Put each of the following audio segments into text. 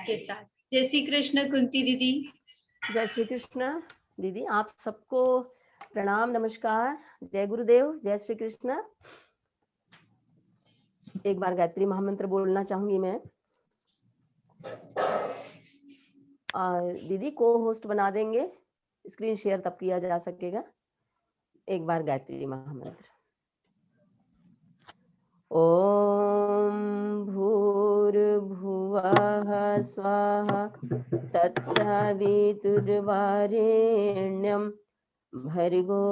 के साथ। जय श्री कृष्ण कुंती दीदी। जय श्री कृष्ण दीदी, आप सबको प्रणाम, नमस्कार, जय गुरुदेव, जय श्री कृष्ण। एक बार गायत्री महामंत्र बोलना चाहूंगी मैं। दीदी को होस्ट बना देंगे, स्क्रीन शेयर तब किया जा सकेगा। एक बार गायत्री महामंत्र। ओम भूर्भुवः स्वः तत्सवितुर्वरेण्यं भर्गो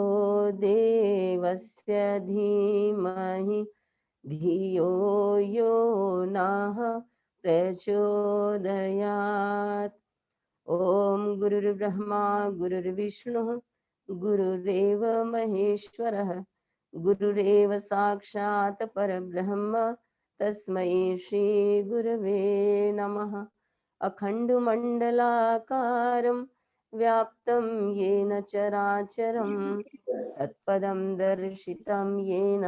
देवस्य धीमहि धियो यो नः प्रचोदयात्। ओम गुरुर्ब्रह्मा गुरुर्विष्णुः गुरुरेव महेश्वरः गुरुरेव साक्षात् परब्रह्म तस्मै श्री गुरवे नमः। अखण्डमण्डलाकारं व्याप्तं येन चराचरं तत्पदं दर्शितं येन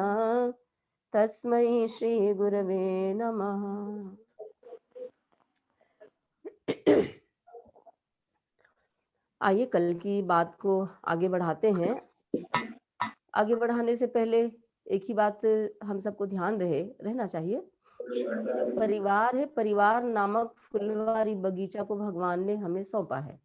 तस्मै श्री गुरवे नमः। आइए कल की बात को आगे बढ़ाते हैं। आगे बढ़ाने से पहले एक ही बात हम सबको ध्यान रहना चाहिए। ये जो परिवार है, परिवार नामक फुलवारी बगीचा को भगवान ने हमें सौंपा है।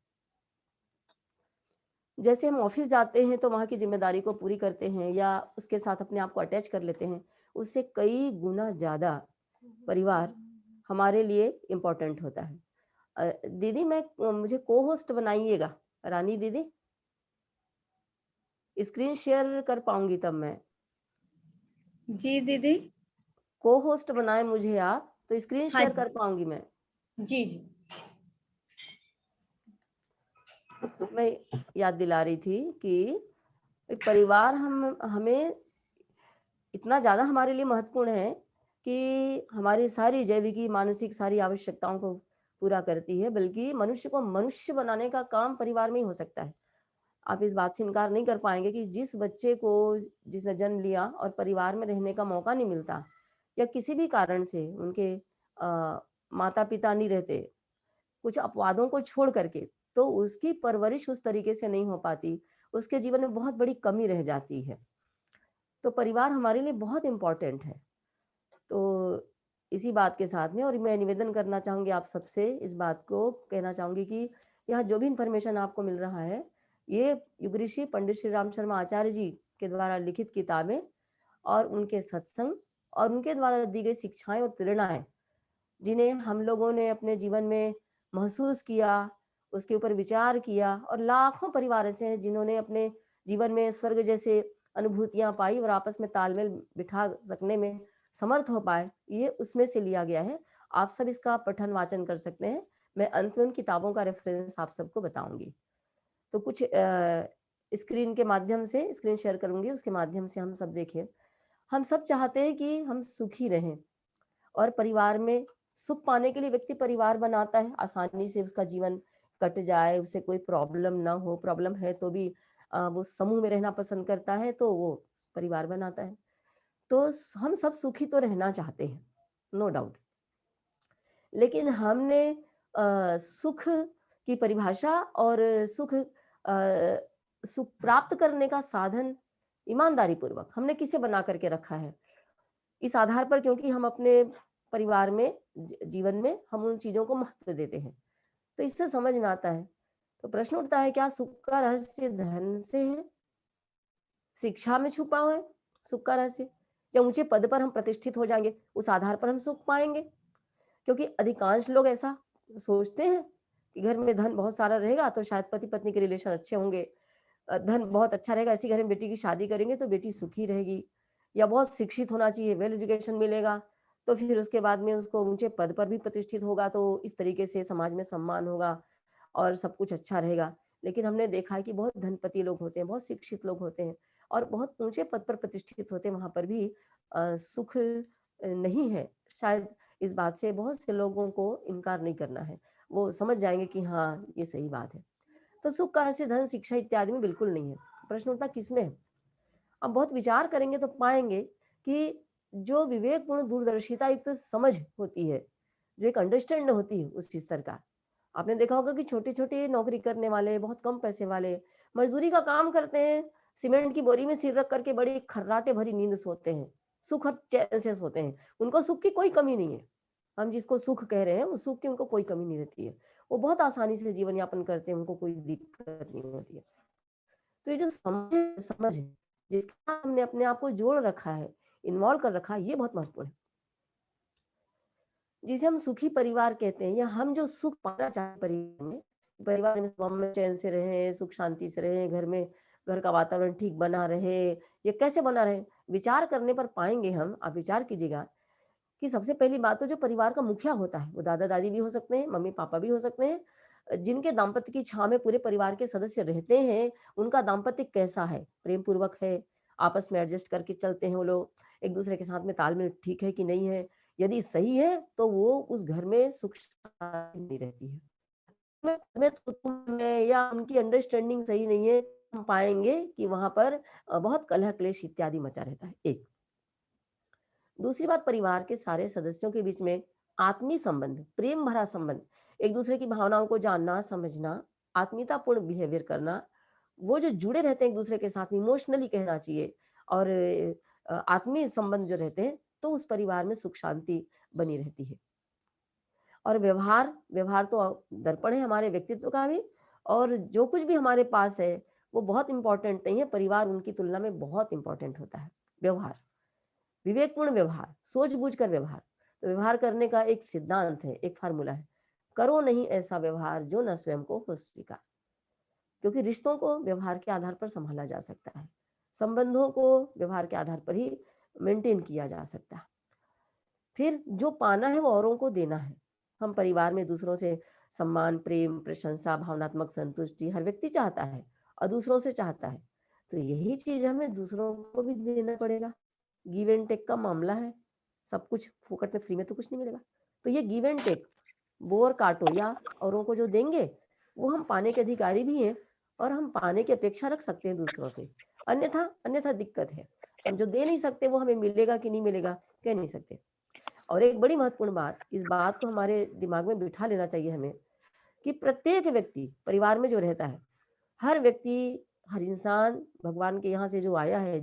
जैसे हम ऑफिस जाते हैं तो वहाँ की जिम्मेदारी को पूरी करते हैं या उसके साथ अपने आप को अटैच कर लेते हैं, उससे कई गुना ज़्यादा परिवार हमारे लिए इम्पोर्टेंट होता है। दीदी मुझे को होस्ट बनाइएगा, रानी दीदी। स्क्रीन शेयर कर पाऊंगी तब मैं। जी दीदी। को होस्ट बनाए मुझे आप, तो स्क्रीन हाँ शेयर कर पाऊंगी मैं। जी जी। मैं याद दिला रही थी कि परिवार हमें इतना ज़्यादा हमारे लिए महत्वपूर्ण है कि हमारी सारी जैविकी मानसिक सारी आवश्यकताओं को पूरा करती है, बल्कि मनुष्य को मनुष्य बनाने का काम परिवार में ही हो सकता है। आप इस बात से इनकार नहीं कर पाएंगे कि जिस बच्चे को जिसने जन्म लिया और परिवार में रहने का मौका नहीं मिलता या किसी भी कारण से उनके माता पिता नहीं रहते, कुछ अपवादों को छोड़ करके, तो उसकी परवरिश उस तरीके से नहीं हो पाती, उसके जीवन में बहुत बड़ी कमी रह जाती है। तो परिवार हमारे लिए बहुत इम्पोर्टेंट है। तो इसी बात के साथ में और मैं निवेदन करना चाहूँगी आप सबसे, इस बात को कहना चाहूँगी कि यहाँ जो भी इन्फॉर्मेशन आपको मिल रहा है, ये युग ऋषि पंडित श्री राम शर्मा आचार्य जी के द्वारा लिखित किताबें और उनके सत्संग और उनके द्वारा दी गई शिक्षाएं और प्रेरणाएं, जिन्हें हम लोगों ने अपने जीवन में महसूस किया, उसके ऊपर विचार किया, और लाखों परिवार ऐसे हैं जिन्होंने अपने जीवन में स्वर्ग जैसे अनुभूतियां पाई और आपस में तालमेल बिठा सकने में समर्थ हो पाए, ये उसमें से लिया गया है। आप सब इसका पठन वाचन कर सकते हैं। मैं अंत में उन किताबों का रेफरेंस आप सबको बताऊंगी। तो कुछ स्क्रीन के माध्यम से स्क्रीन शेयर करूंगी, उसके माध्यम से हम सब देखें। हम सब चाहते हैं कि हम सुखी रहें, और परिवार में सुख पाने के लिए व्यक्ति परिवार बनाता है, आसानी से उसका जीवन कट जाए, उसे कोई प्रॉब्लम ना हो, प्रॉब्लम है तो भी वो समूह में रहना पसंद करता है, तो वो परिवार बनाता है। तो हम सब सुखी तो रहना चाहते हैं, नो डाउट, लेकिन हमने सुख की परिभाषा और सुख प्राप्त करने का साधन ईमानदारी पूर्वक हमने किसे बना करके रखा है, इस आधार पर, क्योंकि हम अपने परिवार में जीवन में हम उन चीजों को महत्व देते हैं, तो इससे समझ में आता है। तो प्रश्न उठता है, क्या सुख का रहस्य धन से है, शिक्षा में छुपा हुआ है सुख का रहस्य, या ऊंचे पद पर हम प्रतिष्ठित हो जाएंगे उस आधार पर हम सुख पाएंगे? क्योंकि अधिकांश लोग ऐसा सोचते हैं कि घर में धन बहुत सारा रहेगा तो शायद पति पत्नी के रिलेशन अच्छे होंगे, धन बहुत अच्छा रहेगा, ऐसी घर में बेटी की शादी करेंगे तो बेटी सुखी रहेगी, या बहुत शिक्षित होना चाहिए, वेल एजुकेशन मिलेगा तो फिर उसके बाद में उसको ऊंचे पद पर भी प्रतिष्ठित होगा, तो इस तरीके से समाज में सम्मान होगा और सब कुछ अच्छा रहेगा। लेकिन हमने देखा है कि बहुत धनपति लोग होते हैं, बहुत शिक्षित लोग होते हैं और बहुत ऊंचे पद पर प्रतिष्ठित होते हैं, वहां पर भी सुख नहीं है। शायद इस बात से बहुत से लोगों को इनकार नहीं करना है, वो समझ जाएंगे कि हाँ ये सही बात है। तो सुख का रहस्य धन शिक्षा इत्यादि में बिल्कुल नहीं है। प्रश्न उठता किसमें है? अब बहुत विचार करेंगे तो पाएंगे कि जो विवेकपूर्ण दूरदर्शिता युक्त समझ होती है, जो एक अंडरस्टैंड होती है उस स्तर का। आपने देखा होगा कि छोटे-छोटे नौकरी करने वाले, बहुत कम पैसे वाले, मज़दूरी का काम करते हैं, सीमेंट की बोरी में सिर रख कर के बड़ी खर्राटे भरी नींद सोते हैं, सुख और चैन से सोते हैं। उनको सुख की कोई कमी नहीं है। हम जिसको सुख कह रहे हैं, वो सुख की उनको कोई कमी नहीं रहती है। वो बहुत आसानी से जीवन यापन करते हैं, उनको कोई दिक्कत नहीं होती है। तो ये जो समझ है, जिसके साथ हमने अपने आप को जोड़ रखा है, इन्वॉल्व कर रखा है, ये बहुत महत्वपूर्ण है। जिसे हम सुखी परिवार कहते हैं या हम जो सुख पाना चाहते हैं परिवार में सब अमन चैन से रहें, सुख शांति से रहें, घर का वातावरण ठीक बना रहे, ये कैसे बना रहे? विचार करने पर पाएँगे हम, आप विचार कीजिएगा कि सबसे पहली बात तो जो परिवार का मुखिया होता है, वो दादा-दादी भी हो सकते हैं, मम्मी-पापा भी हो सकते हैं। जिनके दाम्पत्य की छाँव में पूरे परिवार के सदस्य रहते हैं, उनका दाम्पत्य कैसा है? प्रेम पूर्वक है, आपस में एडजस्ट करके चलते हैं वो लोग, एक-दूसरे के साथ में तालमेल ठीक है कि नहीं है? यदि सही है, तो वो उस घर में सुख शांति बनी रहती है। में तो में या उनकी अंडरस्टैंडिंग सही नहीं है, हम पाएँगे कि वहाँ पर बहुत कलह-क्लेश इत्यादि मचा रहता है, एक। दूसरी बात परिवार के सारे सदस्यों के बीच में आत्मीय संबंध, प्रेम भरा संबंध, एक-दूसरे की भावनाओं को जानना, समझना, आत्मीयतापूर्ण बिहेवियर करना, वो जो जुड़े रहते हैं एक-दूसरे के साथ में इमोशनली कहना चाहिए और आत्मीय संबंध जो रहते हैं, तो उस परिवार में सुख शांति बनी रहती है। और व्यवहार तो दर्पण है हमारे व्यक्तित्व का भी और जो कुछ भी हमारे पास है, वो बहुत इम्पोर्टेंट नहीं है, परिवार उनकी तुलना में बहुत इम्पोर्टेंट होता है। व्यवहार, विवेकपूर्ण व्यवहार, सूझबूझ कर व्यवहार। तो व्यवहार करने का एक सिद्धांत है, एक फ़ॉर्मूला है। करो नहीं ऐसा व्यवहार जो न स्वयं को हो स्वीकार। क्योंकि रिश्तों को व्यवहार के आधार पर सँभाला जा सकता है। संबंधों को व्यवहार के आधार पर ही मेंटेन किया जा सकता है। फिर जो पाना है वो औरों को देना है। हम परिवार में दूसरों से सम्मान, प्रेम, प्रशंसा, भावनात्मक संतुष्टि हर व्यक्ति चाहता है और दूसरों से चाहता है। तो यही चीज़ हमें दूसरों को भी देना पड़ेगा। गिव एंड टेक का मामला है। सब कुछ फोकट में फ्री में तो कुछ नहीं मिलेगा। तो ये गिव एंड टेक, बो और काटो या औरों को जो देंगे, वो हम पाने के अधिकारी भी हैं और हम पाने की अपेक्षा रख सकते हैं दूसरों से। अन्यथा अन्यथा दिक्कत है। हम जो दे नहीं सकते वो हमें मिलेगा कि नहीं मिलेगा, कह नहीं सकते। और एक बड़ी महत्वपूर्ण बात, इस बात को हमारे दिमाग में बिठा लेना चाहिए हमें कि प्रत्येक व्यक्ति परिवार में जो रहता है, हर व्यक्ति, हर इंसान भगवान के यहाँ से जो आया है,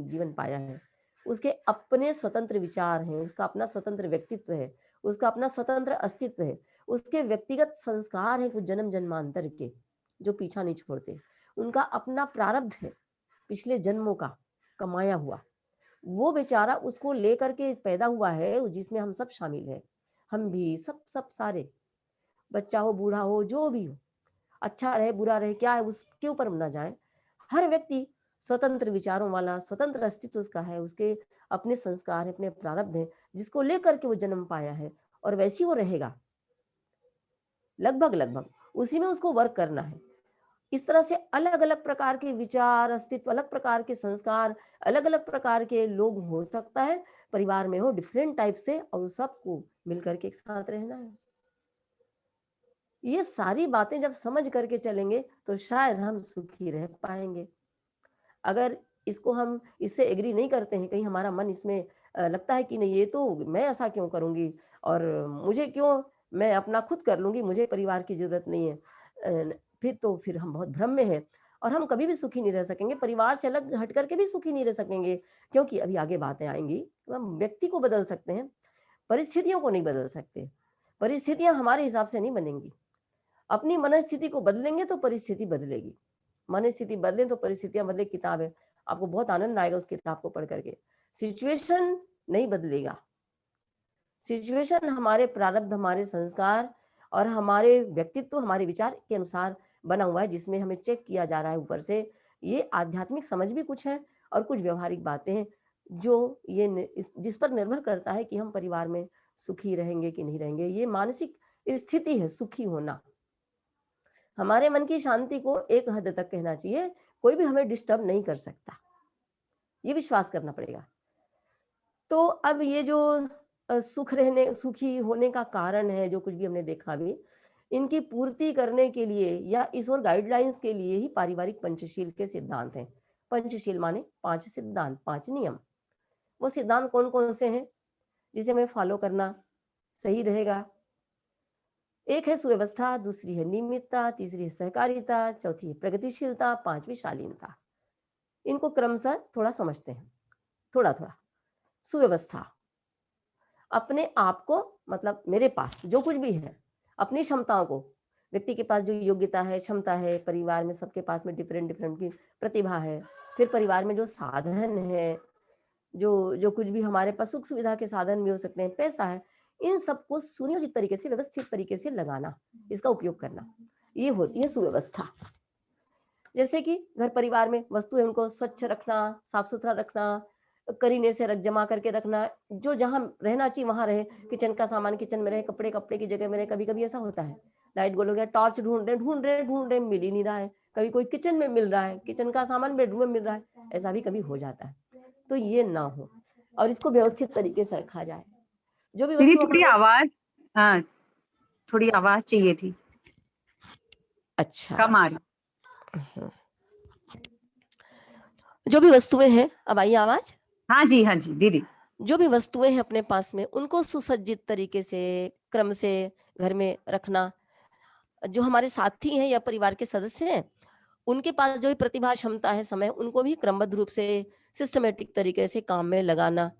जीवन पाया है, उसके अपने स्वतंत्र विचार हैं, उसका अपना स्वतंत्र व्यक्तित्व है, उसका अपना स्वतंत्र अस्तित्व है, उसके व्यक्तिगत संस्कार हैं कुछ जन्म-जन्मांतर के, जो पीछा नहीं छोड़ते। उनका अपना प्रारब्ध है, पिछले जन्मों का कमाया हुआ। वो बेचारा उसको लेकर के पैदा हुआ है जिसमें हम सब शामिल हैं। हम भी सब सारे, बच्चा हो, बूढ़ा हो, जो भी हो, अच्छा रहे, बुरा रहे, क्या है उसके ऊपर हम ना जाएँ। हर व्यक्ति स्वतंत्र विचारों वाला, स्वतंत्र अस्तित्व उसका है, उसके अपने संस्कार हैं, अपने प्रारब्ध हैं, जिसको लेकर के वो जन्म पाया है और वैसे ही वो रहेगा। लगभग उसी में उसको वर्क करना है। इस तरह से अलग-अलग प्रकार के विचार, अस्तित्व, अलग प्रकार के संस्कार, अलग-अलग प्रकार के लोग हो सकता है, परिवार में हो डिफरेंट टाइप से और सबको मिलकर के एक साथ रहना है। ये सारी बातें जब समझ करके चलेंगे, तो शायद हम सुखी रह पाएँगे। अगर इसको हम इससे एग्री नहीं करते हैं, कहीं हमारा मन इसमें लगता है कि नहीं ये तो मैं ऐसा क्यों करूँगी और मुझे क्यों मैं अपना खुद कर लूँगी, मुझे परिवार की ज़रूरत नहीं है। फिर हम बहुत भ्रम में हैं और हम कभी भी सुखी नहीं रह सकेंगे, परिवार से अलग हट करके भी सुखी नहीं रह सकेंगे, क्योंकि अभी आगे बातें आएँगी, हम व्यक्ति को बदल सकते हैं, परिस्थितियों को नहीं बदल सकते। परिस्थितियाँ हमारे हिसाब से नहीं बनेंगी। अपनी मनःस्थिति को बदलेंगे तो परिस्थिति बदलेगी। मनःस्थिति बदले तो परिस्थितियाँ बदले किताब है। आपको बहुत आनंद आएगा उस किताब को पढ़ करके। सिचुएशन नहीं बदलेगा। सिचुएशन हमारे प्रारब्ध, हमारे संस्कार और हमारे व्यक्तित्व, हमारे विचार के अनुसार बना हुआ है जिसमें हमें चेक किया जा रहा है ऊपर से। ये आध्यात्मिक समझ भी कुछ है और कुछ व्यावहारिक बातें हैं जो ये जिस पर निर्भर करता है कि हम परिवार में सुखी रहेंगे कि नहीं रहेंगे। ये मानसिक स्थिति है सुखी होना। हमारे मन की शांति को एक हद तक कहना चाहिए, कोई भी हमें डिस्टर्ब नहीं कर सकता। ये विश्वास करना पड़ेगा। तो अब ये जो सुखी होने का कारण है, जो कुछ भी हमने देखा अभी, इनकी पूर्ति करने के लिए या इस ओर गाइडलाइंस के लिए ही पारिवारिक पंचशील के सिद्धांत हैं। पंचशील माने 5 सिद्धांत, 5 नियम। वो सिद्धांत कौन-कौन से हैं, जिसे हमें फॉलो करना सही रहेगा? एक है सुव्यवस्था, दूसरी है नियमितता, तीसरी है सहकारिता, चौथी है प्रगतिशीलता, पांचवी शालीनता। इनको क्रमशः थोड़ा समझते हैं, थोड़ा थोड़ा। सुव्यवस्था, अपने आप को, मतलब मेरे पास जो कुछ भी है, अपनी क्षमताओं को, व्यक्ति के पास जो योग्यता है, क्षमता है, परिवार में सबके पास में डिफरेंट डिफरेंट की प्रतिभा है, फिर परिवार में जो साधन है, जो जो कुछ भी हमारे पास सुख सुविधा के साधन भी हो सकते हैं, पैसा है, इन सबको सुनियोजित तरीके से, व्यवस्थित तरीके से लगाना, इसका उपयोग करना, ये होती है सुव्यवस्था। जैसे कि घर परिवार में वस्तु है, उनको स्वच्छ रखना, साफ सुथरा रखना, करीने से रख जमा करके रखना, जो जहाँ रहना चाहिए वहां रहे। किचन का सामान किचन में रहे, कपड़े कपड़े की जगह में रहे। कभी कभी ऐसा होता है, लाइट गोल हो गया, टॉर्च ढूंढ रहे मिल ही नहीं रहा है, कभी कोई किचन में मिल रहा है, किचन का सामान बेडरूम में मिल रहा है, ऐसा भी कभी हो जाता है। तो ये ना हो, और इसको व्यवस्थित तरीके से रखा जाए। जो भी दीदी वस्तु थोड़ी हमारे, आवाज, हाँ थोड़ी आवाज चाहिए थी, अच्छा, कम आ रही। जो भी वस्तुएं हैं, अब आई आवाज? हाँ जी दीदी। जो भी वस्तुएं हैं अपने पास में, उनको सुसज्जित तरीके से, क्रम से घर में रखना। जो हमारे साथी हैं या परिवार के सदस्य हैं, उनके पास जो भी प्रतिभा, क्षमता है, समय, उनको भी क्रमबद्ध रूप से, सिस्टमेटिक तरीके से काम में लगाना।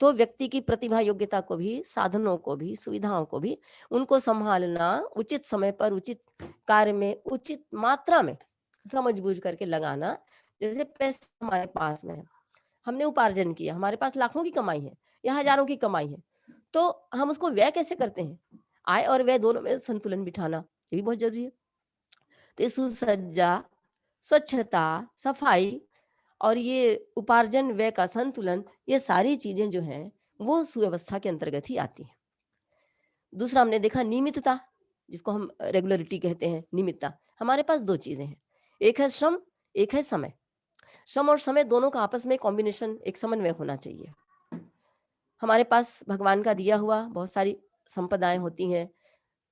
तो व्यक्ति की प्रतिभा, योग्यता को भी, साधनों को भी, सुविधाओं को भी, उनको संभालना, उचित समय पर उचित कार्य में उचित मात्रा में समझ बूझ करके लगाना। जैसे पैसे हमारे पास में है, हमने उपार्जन किया, हमारे पास लाखों की कमाई है या हजारों की कमाई है, तो हम उसको व्यय कैसे करते हैं? आय और व्यय दोनों में संतुलन बिठाना, ये भी बहुत जरूरी है। तो ये सुसज्जा, स्वच्छता, सफाई और ये उपार्जन व्यय का संतुलन, ये सारी चीजें जो हैं वो सुव्यवस्था के अंतर्गत ही आती हैं। दूसरा हमने देखा नियमितता, जिसको हम रेगुलरिटी कहते हैं, नियमितता। हमारे पास दो चीजें हैं, एक है श्रम, एक है समय। श्रम और समय दोनों का आपस में कॉम्बिनेशन, एक समन्वय होना चाहिए। हमारे पास भगवान का दिया हुआ बहुत सारी संपदाएं होती हैं,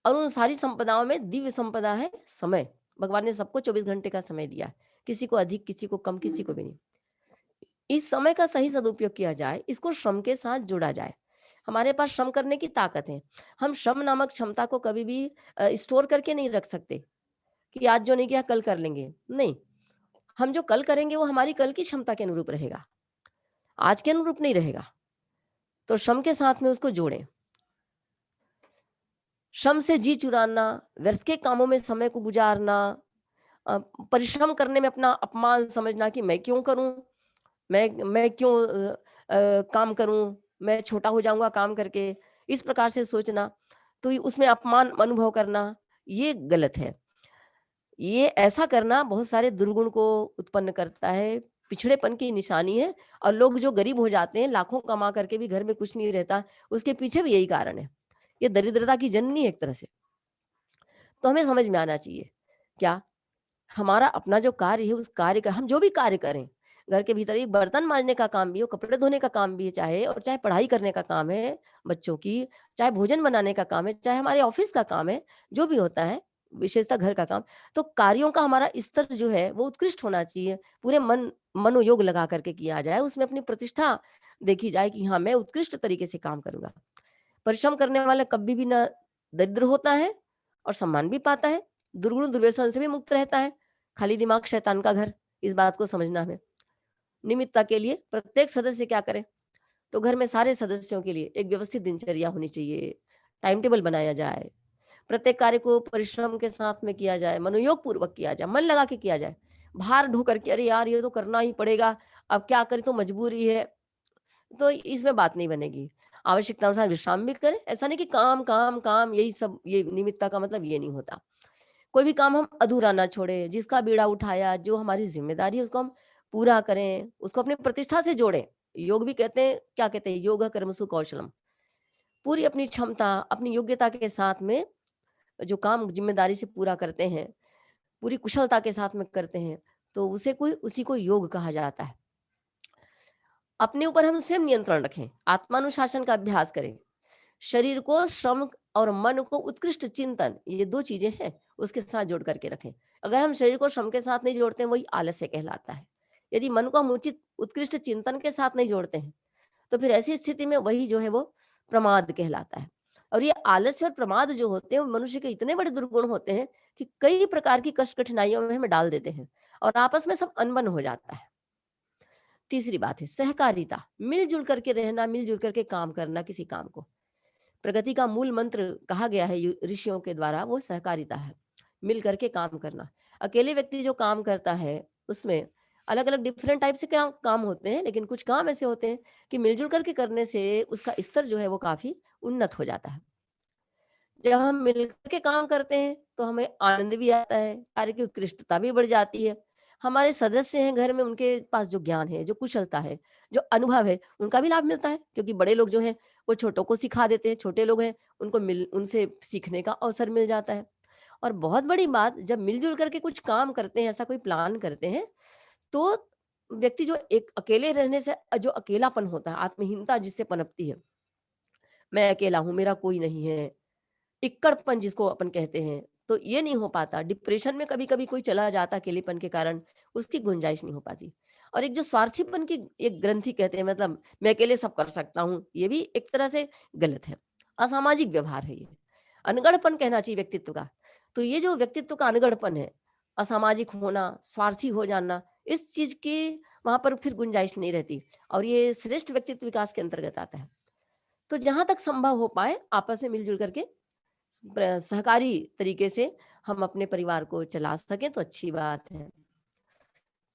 और उन सारी संपदाओं में दिव्य संपदा है समय। भगवान ने सबको 24 घंटे का समय दिया है, किसी को अधिक, किसी को कम, किसी को भी नहीं। इस समय का सही सदुपयोग किया जाए, इसको श्रम के साथ जोड़ा जाए। हमारे पास श्रम करने की ताकत है, हम श्रम नामक क्षमता को कभी भी स्टोर करके नहीं रख सकते कि आज जो नहीं किया कल कर लेंगे, नहीं। हम जो कल करेंगे वो हमारी कल की क्षमता के अनुरूप रहेगा, आज के अनुरूप नहीं रहेगा। तो श्रम के साथ में उसको जोड़ें। श्रम से जी चुराना, व्यर्थ के कामों में समय को गुजारना, परिश्रम करने में अपना अपमान समझना कि मैं क्यों करूं, मैं क्यों काम करूं, मैं छोटा हो जाऊंगा काम करके, इस प्रकार से सोचना, तो उसमें अपमान अनुभव करना, ये गलत है। ये ऐसा करना बहुत सारे दुर्गुण को उत्पन्न करता है, पिछड़ेपन की निशानी है। और लोग जो गरीब हो जाते हैं, लाखों कमा करके भी घर में कुछ नहीं रहता, उसके पीछे भी यही कारण है। ये दरिद्रता की जननी है एक तरह से। तो हमें समझ में आना चाहिए, क्या हमारा अपना जो कार्य है, उस कार्य का हम जो भी कार्य करें, घर के भीतर एक बर्तन मांजने का काम भी हो, कपड़े धोने का काम भी है, चाहे, और चाहे पढ़ाई करने का काम है बच्चों की, चाहे भोजन बनाने का काम है, चाहे हमारे ऑफिस का काम है, जो भी होता है, विशेषतः घर का काम, तो कार्यों का हमारा स्तर जो है वो उत्कृष्ट होना चाहिए। पूरे मनोयोग लगा करके किया जाए, उसमें अपनी प्रतिष्ठा देखी जाए कि हाँ, मैं उत्कृष्ट तरीके से काम करूंगा। परिश्रम करने वाला कभी भी ना दरिद्र होता है और सम्मान भी पाता है, दुर्गुण दुर्व्यसन से भी मुक्त रहता है। खाली दिमाग शैतान का घर, इस बात को समझना है। निमित्ता के लिए प्रत्येक सदस्य क्या करे, तो घर में सारे सदस्यों के लिए एक व्यवस्थित दिनचर्या होनी चाहिए, टाइम टेबल बनाया जाए, प्रत्येक कार्य को परिश्रम के साथ में किया जाए, मनोयोग पूर्वक किया जाए, मन लगा के किया जाए। भार ढो करके अरे यार ये तो करना ही पड़ेगा, अब क्या करें, तो मजबूरी है, तो इसमें बात नहीं बनेगी। आवश्यकता अनुसार विश्राम भी करें, ऐसा नहीं कि काम काम काम यही सब, ये निमित्ता का मतलब ये नहीं होता। कोई भी काम हम अधूरा ना छोड़े, जिसका बीड़ा उठाया, जो हमारी जिम्मेदारी है उसको हम पूरा करें, उसको अपनी प्रतिष्ठा से जोड़ें। योग भी कहते हैं, क्या कहते हैं, योग कर्मसु कौशलम। पूरी अपनी क्षमता, अपनी योग्यता के साथ में जो काम जिम्मेदारी से पूरा करते हैं, पूरी कुशलता के साथ में करते हैं, तो उसी को योग कहा जाता है। अपने ऊपर हम स्वयं नियंत्रण रखें, आत्मानुशासन का अभ्यास करें, शरीर को श्रम और मन को उत्कृष्ट चिंतन, ये दो चीजें हैं, उसके साथ जोड़ करके रखें। अगर हम शरीर को श्रम के साथ नहीं जोड़ते हैं, वही आलस्य कहलाता है। यदि मन को हम उचित उत्कृष्ट चिंतन के साथ नहीं जोड़ते हैं, तो फिर ऐसी स्थिति में वही जो है वो प्रमाद कहलाता है। और ये आलस्य और प्रमाद जो होते हैं वो मनुष्य के इतने बड़े दुर्गुण होते हैं कि कई प्रकार की कष्ट कठिनाइयों में हमें डाल देते हैं और आपस में सब अनबन हो जाता है। तीसरी बात है सहकारिता, मिलजुल करके रहना, मिलजुल करके काम करना किसी काम को। प्रगति का मूल मंत्र कहा गया है ऋषियों के द्वारा, वो सहकारिता है, मिल करके काम करना। अकेले व्यक्ति जो काम करता है उसमें अलग अलग डिफरेंट टाइप से क्या काम होते हैं, लेकिन कुछ काम ऐसे होते हैं कि मिलजुल करके करने से उसका स्तर जो है वो काफी उन्नत हो जाता है। जब हम मिलकर के काम करते हैं तो हमें आनंद भी आता है, कार्य की उत्कृष्टता भी बढ़ जाती है। हमारे सदस्य हैं घर में, उनके पास जो ज्ञान है, जो कुशलता है, जो अनुभव है, उनका भी लाभ मिलता है, क्योंकि बड़े लोग जो हैं वो छोटों को सिखा देते हैं, छोटे लोग हैं उनको मिल उनसे सीखने का अवसर मिल जाता है। और बहुत बड़ी बात, जब मिलजुल करके कुछ काम करते हैं, ऐसा कोई प्लान करते हैं, तो व्यक्ति जो एक अकेले रहने से जो अकेलापन होता है, आत्महीनता जिससे पनपती है, मैं अकेला हूँ, मेरा कोई नहीं है, इक्कड़पन जिसको अपन कहते हैं, तो ये नहीं हो पाता। डिप्रेशन में कभी-कभी कोई चला जाता अकेलेपन के कारण, उसकी गुंजाइश नहीं हो पाती। और एक जो स्वार्थीपन की एक ग्रंथि कहते हैं, मतलब मैं अकेले सब कर सकता हूँ, ये भी एक तरह से गलत है। असामाजिक व्यवहार है ये। अनगढ़पन कहना चाहिए व्यक्तित्व का। तो ये जो व्यक्तित्व का अनगढ़पन है, असामाजिक होना, स्वार्थी हो जाना, इस चीज़ की वहाँ पर फिर गुंजाइश नहीं रहती और ये श्रेष्ठ व्यक्तित्व विकास के अंतर्गत आता है। तो जहाँ तक संभव हो पाए आपस में मिल-जुल करके सहकारी तरीके से हम अपने परिवार को चला सकें तो अच्छी बात है।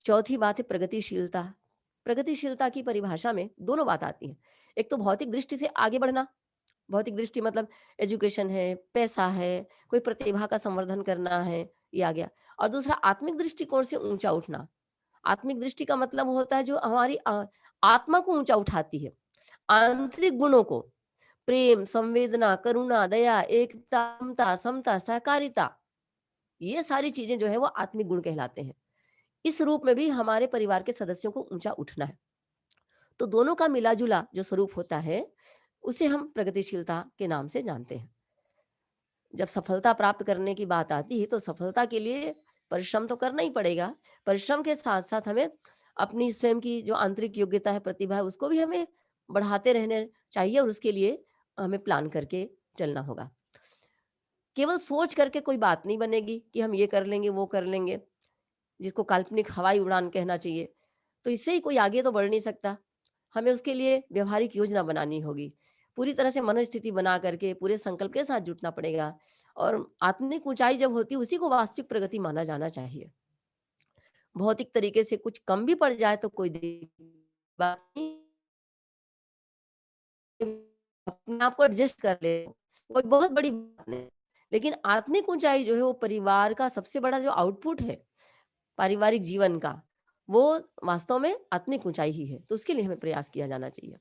चौथी बात है प्रगतिशीलता। प्रगतिशीलता की परिभाषा में दोनों बात आती है। एक तो भौतिक दृष्टि से आगे बढ़ना, भौतिक दृष्टि मतलब एजुकेशन है, पैसा है, कोई प्रतिभा का संवर्धन करना है, ये आ गया। और दूसरा आत्मिक दृष्टिकोण से ऊँचा उठना। आत्मिक दृष्टि का मतलब होता है जो हमारी आत्मा को ऊँचा उठाती है, आंतरिक गुणों को, प्रेम, संवेदना, करुणा, दया, एकता, समता, समता, सहकारिता, ये सारी चीजें जो है वो आत्मिक गुण कहलाते हैं। इस रूप में भी हमारे परिवार के सदस्यों को ऊंचा उठना है। तो दोनों का मिला-जुला जो स्वरूप होता है, उसे हम प्रगतिशीलता के नाम से जानते हैं। जब सफलता प्राप्त करने की बात आती है, तो सफलता के लिए परिश्रम तो करना ही पड़ेगा। परिश्रम के साथ-साथ हमें अपनी स्वयं की जो आंतरिक योग्यता है, प्रतिभा है, उसको भी हमें बढ़ाते रहने चाहिए और उसके लिए हमें प्लान करके चलना होगा। केवल सोच करके कोई बात नहीं बनेगी कि हम ये कर लेंगे, वो कर लेंगे, जिसको काल्पनिक हवाई उड़ान कहना चाहिए। तो इससे ही कोई आगे तो बढ़ नहीं सकता। हमें उसके लिए व्यावहारिक योजना बनानी होगी। पूरी तरह से मनोस्थिति बना करके पूरे संकल्प के साथ जुटना पड़ेगा और आत्मिक ऊँचाई जब होती है, उसी को वास्तविक प्रगति माना जाना चाहिए। भौतिक तरीके से कुछ कम भी पड़ जाए तो कोई बात नहीं, अपने आप को एडजस्ट कर ले, कोई बहुत बड़ी बात नहीं। लेकिन आत्मिक ऊँचाई जो है वो परिवार का सबसे बड़ा जो आउटपुट है, पारिवारिक जीवन का, वो वास्तव में आत्मिक ऊँचाई ही है। तो उसके लिए हमें प्रयास किया जाना चाहिए।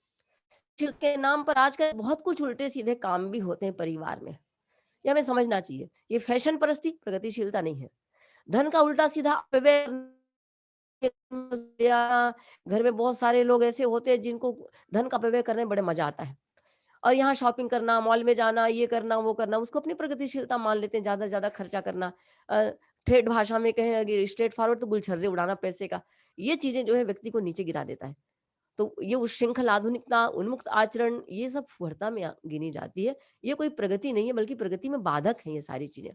के नाम पर आजकल बहुत कुछ उल्टे-सीधे काम भी होते हैं परिवार में। ये हमें समझना चाहिए। ये फैशन परस्ती प्रगतिशीलता नहीं है। धन का उल्टा-सीधा अपव्यय या घर में बहुत सारे लोग ऐसे होते हैं जिनको धन का अपव्यय करने में बड़े मज़ा आता है। और यहाँ शॉपिंग करना, मॉल में जाना, ये करना, वो करना, उसको अपनी प्रगतिशीलता मान लेते हैं, ज़्यादा से ज़्यादा खर्चा करना। अ, ठेठ भाषा में कहें अगर स्ट्रेट फॉरवर्ड तो गुलछर्रे उड़ाना पैसे का। ये चीज़ें जो है व्यक्ति को नीचे गिरा देता है। तो ये उच्छृंखल आधुनिकता, उन्मुक्त आचरण, ये सब फूहड़ता में गिनी जाती है। ये कोई प्रगति नहीं है, बल्कि प्रगति में बाधक है ये सारी चीज़ें।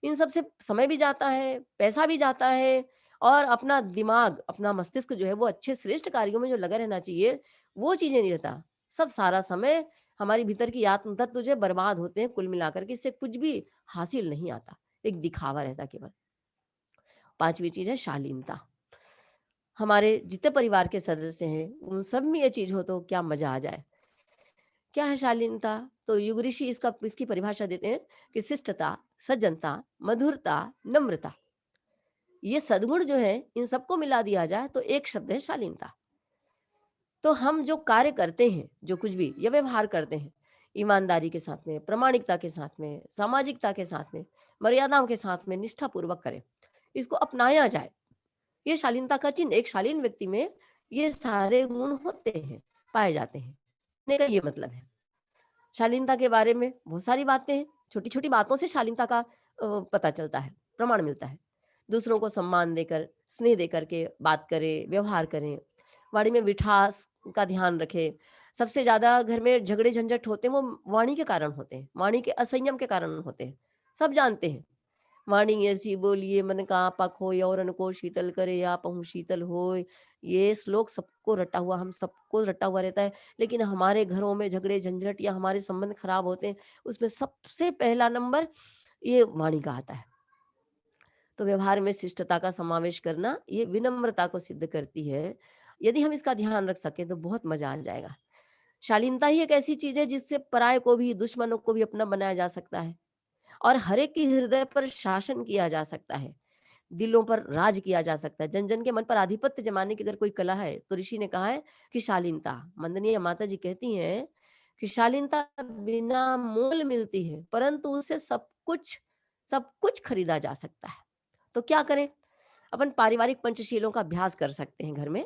इन सब से समय भी जाता है, पैसा भी जाता है और अपना दिमाग, अपना मस्तिष्क जो है वो अच्छे श्रेष्ठ कार्यों में जो लगा रहना चाहिए, वो चीज़ें नहीं रहता। सब सारा समय हमारे भीतर की आत्म तत्व जो है बर्बाद होते हैं कुल मिलाकर के, इससे कुछ भी हासिल नहीं आता, एक दिखावा रहता है केवल। 5वीं चीज़ है शालीनता। हमारे जितने परिवार के सदस्य हैं, उन सब में ये चीज़ हो तो क्या मज़ा आ जाए। क्या है शालीनता? तो युग ऋषि इसकी परिभाषा देते हैं कि शिष्टता, सज्जनता, मधुरता, नम्रता। ये सद्गुण जो है, इन सबको मिला दिया जाए तो एक शब्द है शालीनता। तो हम जो कार्य करते हैं, जो कुछ भी या व्यवहार करते हैं, ईमानदारी के साथ में, प्रामाणिकता के साथ में, सामाजिकता के साथ में, मर्यादाओं के साथ में निष्ठापूर्वक करें। इसको अपनाया जाए। ये शालीनता का चिन्ह, एक शालीन व्यक्ति में ये सारे गुण होते हैं, पाए जाते हैं। कहने का ये मतलब है। शालीनता के बारे में बहुत सारी बातें हैं, छोटी-छोटी बातों से शालीनता का पता चलता है, प्रमाण मिलता है। दूसरों को सम्मान देकर, स्नेह देकर के बात करें, व्यवहार करें, वाणी में मिठास का ध्यान रखें, सबसे ज्यादा घर में झगड़े झंझट होते हैं वो वाणी के कारण होते हैं, वाणी के असंयम के कारण होते हैं। सब जानते हैं, वाणी ऐसी बोलिए मन का आपा खोय और को शीतल करे आप हूँ शीतल होय। ये श्लोक सबको रटा हुआ, हम सबको रटा हुआ रहता है। लेकिन हमारे घरों में झगड़े झंझट या हमारे संबंध खराब होते हैं, उसमें सबसे पहला नंबर ये वाणी का आता है। तो व्यवहार में शिष्टता का समावेश करना ये विनम्रता को सिद्ध करती है। यदि हम इसका ध्यान रख सके तो बहुत मजा आ जाएगा। शालीनता ही एक ऐसी चीज है जिससे पराये को भी, दुश्मनों को भी अपना बनाया जा सकता है और हर एक के हृदय पर शासन किया जा सकता है, दिलों पर राज किया जा सकता है। जन जन के मन पर आधिपत्य जमाने की अगर कोई कला है तो ऋषि ने कहा है कि शालीनता। मंदनीय माता जी कहती हैं कि शालीनता बिना मोल मिलती है, परंतु उसे सब कुछ खरीदा जा सकता है। तो क्या करें? अपन पारिवारिक पंचशीलों का अभ्यास कर सकते हैं घर में।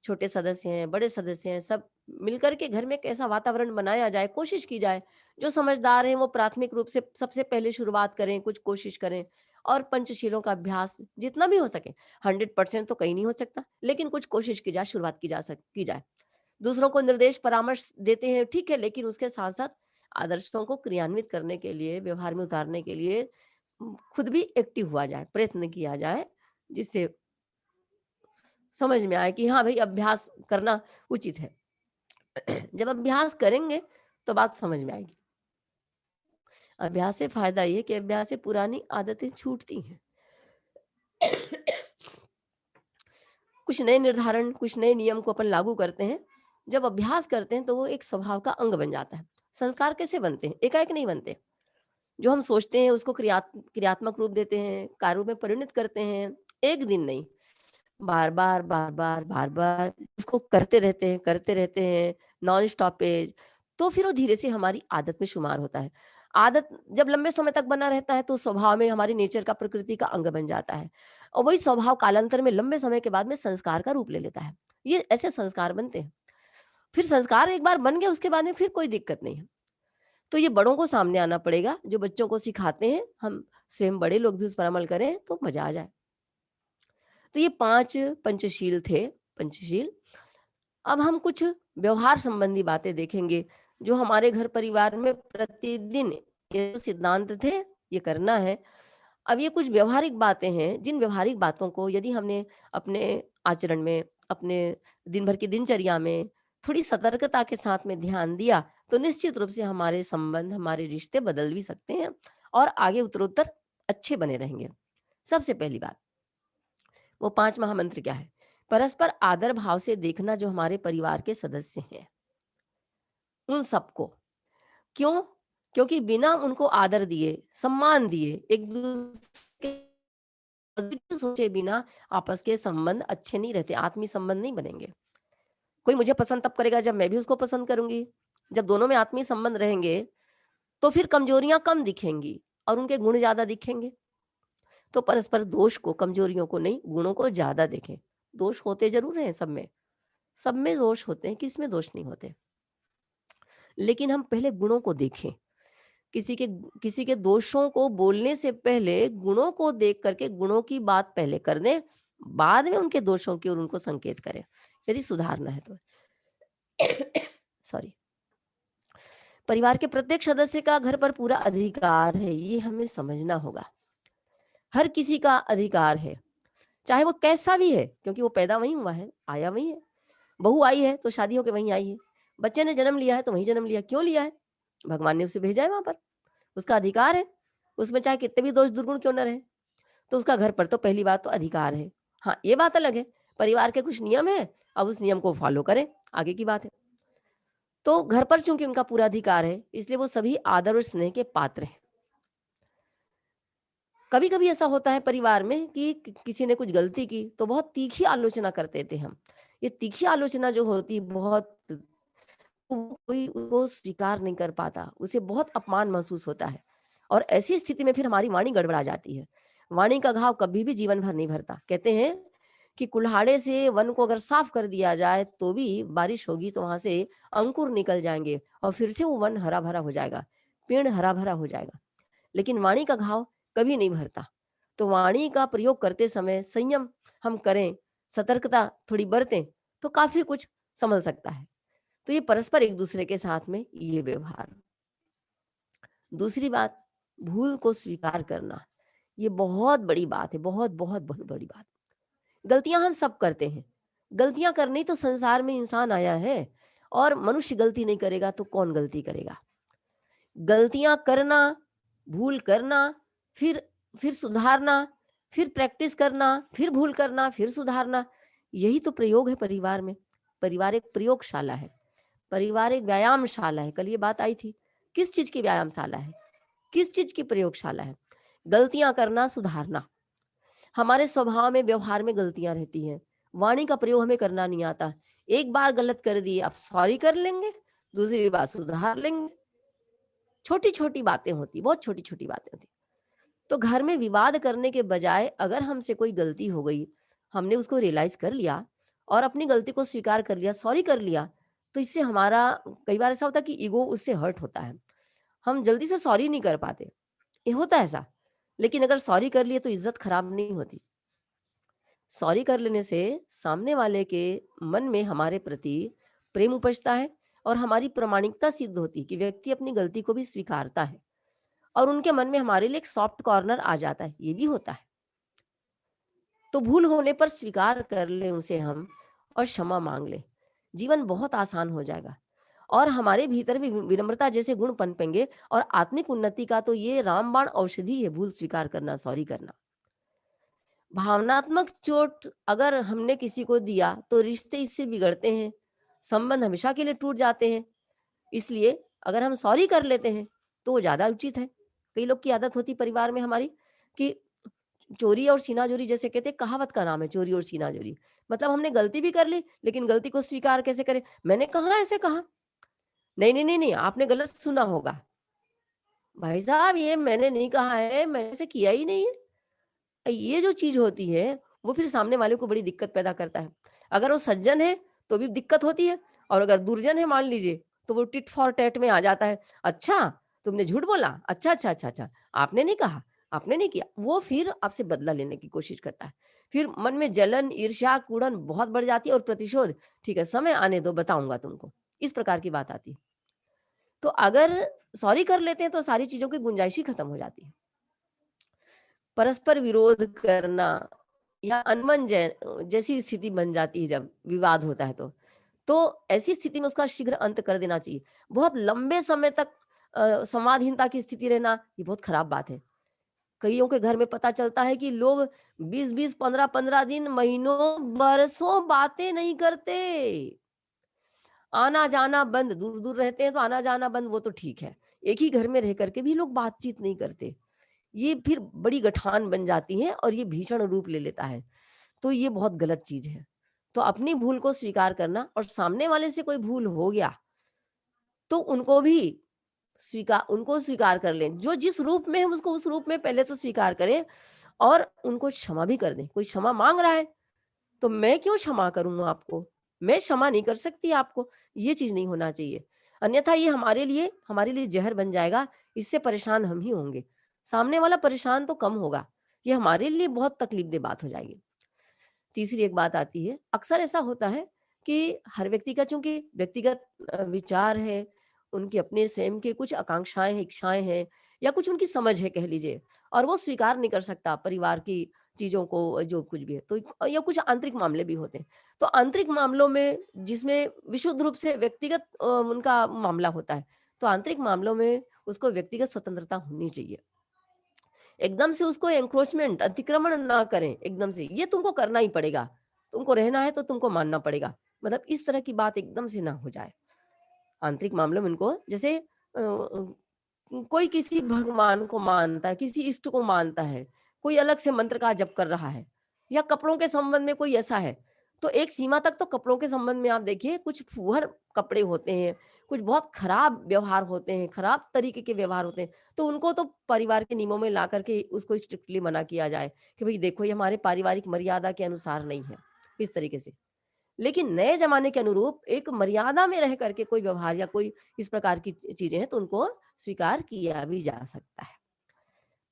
छोटे सदस्य हैं, बड़े सदस्य हैं, सब मिलकर के घर में एक ऐसा वातावरण बनाया जाए, कोशिश की जाए। जो समझदार हैं वो प्राथमिक रूप से सबसे पहले शुरुआत करें, कुछ कोशिश करें और पंचशीलों का अभ्यास जितना भी हो सके। 100% तो कहीं नहीं हो सकता, लेकिन कुछ कोशिश की जाए, शुरुआत की जाए। दूसरों को निर्देश परामर्श देते हैं, ठीक है, लेकिन उसके साथ-साथ आदर्शों को क्रियान्वित करने के लिए, व्यवहार में उतारने के लिए खुद भी एक्टिव हुआ जाए, प्रयत्न किया जाए, जिससे समझ में आए कि हाँ भाई अभ्यास करना उचित है। जब अभ्यास करेंगे तो बात समझ में आएगी। अभ्यास से फायदा ये कि अभ्यास से पुरानी आदतें छूटती हैं। कुछ नए निर्धारण, कुछ नए नियम को अपन लागू करते हैं। जब अभ्यास करते हैं तो वो एक स्वभाव का अंग बन जाता है। संस्कार कैसे बनते हैं? एकाएक नहीं बनते। जो हम सोचते हैं उसको क्रियात्मक रूप देते हैं, कार्यों में परिणत करते हैं। एक दिन नहीं, बार-बार, बार-बार, बार-बार उसको करते रहते हैं, नॉन स्टॉपेज, तो फिर वो धीरे से हमारी आदत में शुमार होता है। आदत जब लंबे समय तक बना रहता है तो स्वभाव में हमारी नेचर का, प्रकृति का अंग बन जाता है और वही स्वभाव कालांतर में लंबे समय के बाद में संस्कार का रूप ले लेता है। ये ऐसे संस्कार बनते हैं। फिर संस्कार एक बार बन गए उसके बाद में फिर कोई दिक्कत नहीं है। तो ये बड़ों को सामने आना पड़ेगा, जो बच्चों को सिखाते हैं, हम स्वयं बड़े लोग भी उस पर अमल करें तो मजा आ जाए। तो ये 5 पंचशील थे, पंचशील। अब हम कुछ व्यवहार संबंधी बातें देखेंगे, जो हमारे घर परिवार में प्रतिदिन ये जो सिद्धांत थे, ये करना है। अब ये कुछ व्यावहारिक बातें हैं, जिन व्यावहारिक बातों को यदि हमने अपने आचरण में, अपने दिन भर की दिनचर्या में थोड़ी सतर्कता के साथ में ध्यान दिया, तो निश्चित रूप से हमारे संबंध, हमारे रिश्ते बदल भी सकते हैं और आगे उत्तरोत्तर अच्छे बने रहेंगे। सबसे पहली बात, वो 5 महामंत्र क्या है? परस्पर आदर भाव से देखना जो हमारे परिवार के सदस्य हैं, उन सबको। क्यों? क्योंकि बिना उनको आदर दिए, सम्मान दिए, एक-दूसरे के पॉजिटिव सोचे बिना आपस के संबंध अच्छे नहीं रहते, आत्मीय संबंध नहीं बनेंगे। कोई मुझे पसंद तब करेगा जब मैं भी उसको पसंद करूँगी। जब दोनों में आत्मीय संबंध रहेंगे, तो फिर कमजोरियाँ कम दिखेंगी और उनके गुण ज़्यादा दिखेंगे। तो परस्पर दोष को, कमजोरियों को नहीं, गुणों को ज़्यादा देखें। दोष होते ज़रूर हैं सब में दोष होते हैं, किसमें दोष नहीं होते। लेकिन हम पहले गुणों को देखें। किसी के दोषों को बोलने से पहले गुणों को देख करके गुणों की बात पहले कर दें, बाद में उनके दोषों की ओर उनको संकेत करें, यदि सुधारना है तो। सॉरी। परिवार के प्रत्येक सदस्य का घर पर पूरा अधिकार है, ये हमें समझना होगा। हर किसी का अधिकार है, चाहे वो कैसा भी है, क्योंकि वो पैदा वहीं हुआ है, आया वहीं है। बहू आई है तो शादी होके वहीं आई है। बच्चे ने जन्म लिया है तो वहीं जन्म लिया। क्यों लिया है? भगवान ने उसे भेजा है वहां पर, उसका अधिकार है। उसमें चाहे कितने भी दोष दुर्गुण क्यों न रहे, तो उसका घर पर तो पहली बात तो अधिकार है। हाँ, ये बात अलग है, परिवार के कुछ नियम है, अब उस नियम को फॉलो करें, आगे की बात है। तो घर पर चूंकि उनका पूरा अधिकार है, इसलिए वो सभी आदर और स्नेह के पात्र हैं। कभी कभी ऐसा होता है परिवार में कि किसी ने कुछ गलती की तो बहुत तीखी आलोचना करते थे हम। ये तीखी आलोचना जो होती है बहुत, कोई उसको स्वीकार नहीं कर पाता, उसे बहुत अपमान महसूस होता है और ऐसी स्थिति में फिर हमारी वाणी गड़बड़ा जाती है। वाणी का घाव कभी भी जीवन भर नहीं भरता। कहते हैं कि कुल्हाड़े से वन को अगर साफ कर दिया जाए तो भी बारिश होगी तो वहां से अंकुर निकल जाएंगे और फिर से वो वन हरा भरा हो जाएगा, पेड़ हरा भरा हो जाएगा। लेकिन वाणी का घाव कभी नहीं भरता। तो वाणी का प्रयोग करते समय संयम हम करें, सतर्कता थोड़ी बरतें, तो काफी कुछ संभल सकता है। तो ये परस्पर एक दूसरे के साथ में ये व्यवहार। दूसरी बात, भूल को स्वीकार करना, ये बहुत बड़ी बात है, बहुत बहुत बहुत बड़ी बात। गलतियां हम सब करते हैं, गलतियां करनी तो संसार में इंसान आया है, और मनुष्य गलती नहीं करेगा तो कौन गलती करेगा। गलतियां करना, भूल करना, फिर सुधारना, फिर प्रैक्टिस करना, फिर भूल करना, फिर सुधारना, यही तो प्रयोग है परिवार में। परिवार एक प्रयोगशाला है, परिवार एक व्यायामशाला है। कल ये बात आई थी, किस चीज की व्यायामशाला है, किस चीज की प्रयोगशाला है। गलतियां करना, सुधारना। हमारे स्वभाव में, व्यवहार में गलतियां रहती हैं, वाणी का प्रयोग हमें करना नहीं आता। एक बार गलत कर दिए, अब सॉरी कर लेंगे, दूसरी बार सुधार लेंगे। छोटी छोटी बातें होती, बहुत छोटी छोटी बातें होती। तो घर में विवाद करने के बजाय अगर हमसे कोई गलती हो गई, हमने उसको रियलाइज कर लिया और अपनी गलती को स्वीकार कर लिया, सॉरी कर लिया, तो इससे हमारा, कई बार ऐसा होता है कि ईगो उससे हर्ट होता है, हम जल्दी से सॉरी नहीं कर पाते, ये होता है ऐसा। लेकिन अगर सॉरी कर लिए तो इज्जत खराब नहीं होती। सॉरी कर लेने से सामने वाले के मन में हमारे प्रति प्रेम उपजता है, और हमारी प्रामाणिकता सिद्ध होती है कि व्यक्ति अपनी गलती को भी स्वीकारता है, और उनके मन में हमारे लिए एक सॉफ्ट कॉर्नर आ जाता है, ये भी होता है। तो भूल होने पर स्वीकार कर ले उसे हम, और क्षमा मांग ले, जीवन बहुत आसान हो जाएगा, और हमारे भीतर भी विनम्रता जैसे गुण पनपेंगे, और आत्मिक उन्नति का तो ये रामबाण औषधि है, भूल स्वीकार करना, सॉरी करना। भावनात्मक चोट अगर हमने किसी को दिया तो रिश्ते इससे बिगड़ते हैं, संबंध हमेशा के लिए टूट जाते हैं। इसलिए अगर हम सॉरी कर लेते हैं तो वो ज्यादा उचित है। कई लोग की आदत होती परिवार में हमारी कि चोरी और सीनाजोरी, जैसे कहते हैं, कहावत का नाम है चोरी और सीनाजोरी। मतलब हमने गलती भी कर ली, लेकिन गलती को स्वीकार कैसे करें, मैंने कहा, ऐसे कहा, नहीं नहीं नहीं नहीं, आपने गलत सुना होगा, भाई साहब ये मैंने नहीं कहा है, मैंने ऐसे किया ही नहीं है। ये जो चीज होती है वो फिर सामने वाले को बड़ी दिक्कत पैदा करता है। अगर वो सज्जन है तो भी दिक्कत होती है, और अगर दुर्जन है मान लीजिए, तो वो टिट फॉर टैट में आ जाता है। अच्छा, तुमने झूठ बोला, अच्छा अच्छा अच्छा अच्छा, आपने नहीं कहा, आपने नहीं किया, वो फिर आपसे बदला लेने की कोशिश करता है। फिर मन में जलन, ईर्ष्या, कुड़न बहुत बढ़ जाती है, और प्रतिशोध, ठीक है समय आने दो, बताऊंगा तुमको, इस प्रकार की बात आती है। तो अगर सॉरी कर लेते हैं तो सारी चीजों की गुंजाइश ही खत्म हो जाती है। परस्पर विरोध करना या अनबन जैसी स्थिति बन जाती है जब विवाद होता है, तो ऐसी स्थिति में उसका शीघ्र अंत कर देना चाहिए। बहुत लंबे समय तक संवादहीनता की स्थिति रहना, ये बहुत खराब बात है। कईयों के घर में पता चलता है कि लोग 20-20, 15-15 दिन, महीनों, बरसों बातें नहीं करते, आना जाना बंद, दूर दूर रहते हैं तो आना जाना बंद, वो तो ठीक है, एक ही घर में रह करके भी लोग बातचीत नहीं करते। ये फिर बड़ी गठान बन जाती है, और ये भीषण रूप ले लेता है। तो ये बहुत गलत चीज है। तो अपनी भूल को स्वीकार करना, और सामने वाले से कोई भूल हो गया तो उनको स्वीकार कर लें, जो जिस रूप में है उसको उस रूप में पहले तो स्वीकार करें, और उनको क्षमा भी कर दें। कोई क्षमा मांग रहा है तो मैं क्यों क्षमा करूंगा आपको, मैं क्षमा नहीं कर सकती आपको, ये चीज नहीं होना चाहिए। अन्यथा ये हमारे लिए जहर बन जाएगा, इससे परेशान हम ही होंगे, सामने वाला परेशान तो कम होगा, ये हमारे लिए बहुत तकलीफदेह बात हो जाएगी। तीसरी एक बात आती है, अक्सर ऐसा होता है कि हर व्यक्ति का चूंकि व्यक्तिगत विचार है, उनके अपने स्वयं के कुछ आकांक्षाएं हैं, इच्छाएं हैं, या कुछ उनकी समझ है कह लीजिए, और वो स्वीकार नहीं कर सकता परिवार की चीजों को, जो कुछ भी है, तो या कुछ आंतरिक मामले भी होते हैं। तो आंतरिक मामलों में जिसमें विशुद्ध रूप से व्यक्तिगत उनका मामला होता है, तो आंतरिक मामलों में उसको व्यक्तिगत स्वतंत्रता होनी चाहिए। एकदम से उसको एंक्रोचमेंट, अतिक्रमण ना करें एकदम से, ये तुमको करना ही पड़ेगा, तुमको रहना है तो तुमको मानना पड़ेगा, मतलब इस तरह की बात एकदम से ना हो जाए। आंतरिक मामलों में उनको, जैसे कोई किसी भगवान को मानता है, किसी इष्ट को मानता है, कोई अलग से मंत्र का जप कर रहा है, या कपड़ों के संबंध में कोई ऐसा है, तो एक सीमा तक तो कपड़ों के संबंध में आप देखिए, कुछ फूहड़ कपड़े होते हैं, कुछ बहुत खराब व्यवहार होते हैं, खराब तरीके के व्यवहार होते हैं, तो उनको तो परिवार के नियमों में ला करके उसको स्ट्रिक्टली मना किया जाए कि भाई देखो, ये हमारे पारिवारिक मर्यादा के अनुसार नहीं है, इस तरीके से। लेकिन नए जमाने के अनुरूप एक मर्यादा में रह करके कोई व्यवहार या कोई इस प्रकार की चीजें हैं, तो उनको स्वीकार किया भी जा सकता है।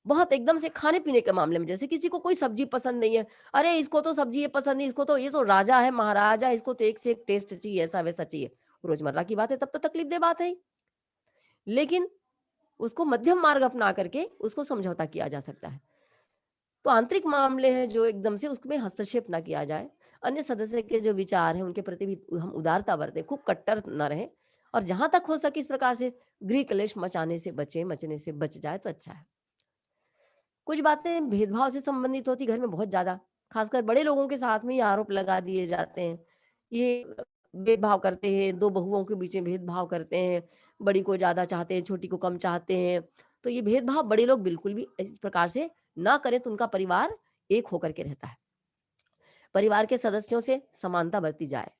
बहुत एकदम से खाने पीने के मामले में, जैसे किसी को कोई सब्जी पसंद नहीं है, अरे इसको तो सब्जी ये पसंद नहीं, इसको तो, ये तो राजा है, महाराजा, इसको तो एक से एक टेस्ट चाहिए, ऐसा वैसा चाहिए, रोजमर्रा की बात है, तब तो तकलीफदेह बात है ही। लेकिन उसको मध्यम मार्ग अपना करके उसको समझौता किया जा सकता है। तो आंतरिक मामले हैं जो एकदम से उसमें हस्तक्षेप ना किया जाए। अन्य सदस्य के जो विचार हैं उनके प्रति भी हम उदारता बरतें, खूब कट्टर ना रहें, और जहाँ तक हो सके इस प्रकार से गृह कलेश मचाने से बच जाए तो अच्छा है। कुछ बातें भेदभाव से संबंधित होती घर में बहुत ज़्यादा, खासकर बड़े लोगों के साथ में ये आरोप लगा दिए जाते हैं। ये भेदभाव करते हैं, 2 बहुओं के बीच में भेदभाव करते हैं, बड़ी को ज़्यादा चाहते हैं, छोटी को कम चाहते हैं। तो ये भेदभाव बड़े लोग बिल्कुल भी इस प्रकार से ना करें तो उनका परिवार एक होकर के रहता है। परिवार के सदस्यों से समानता बरती जाए,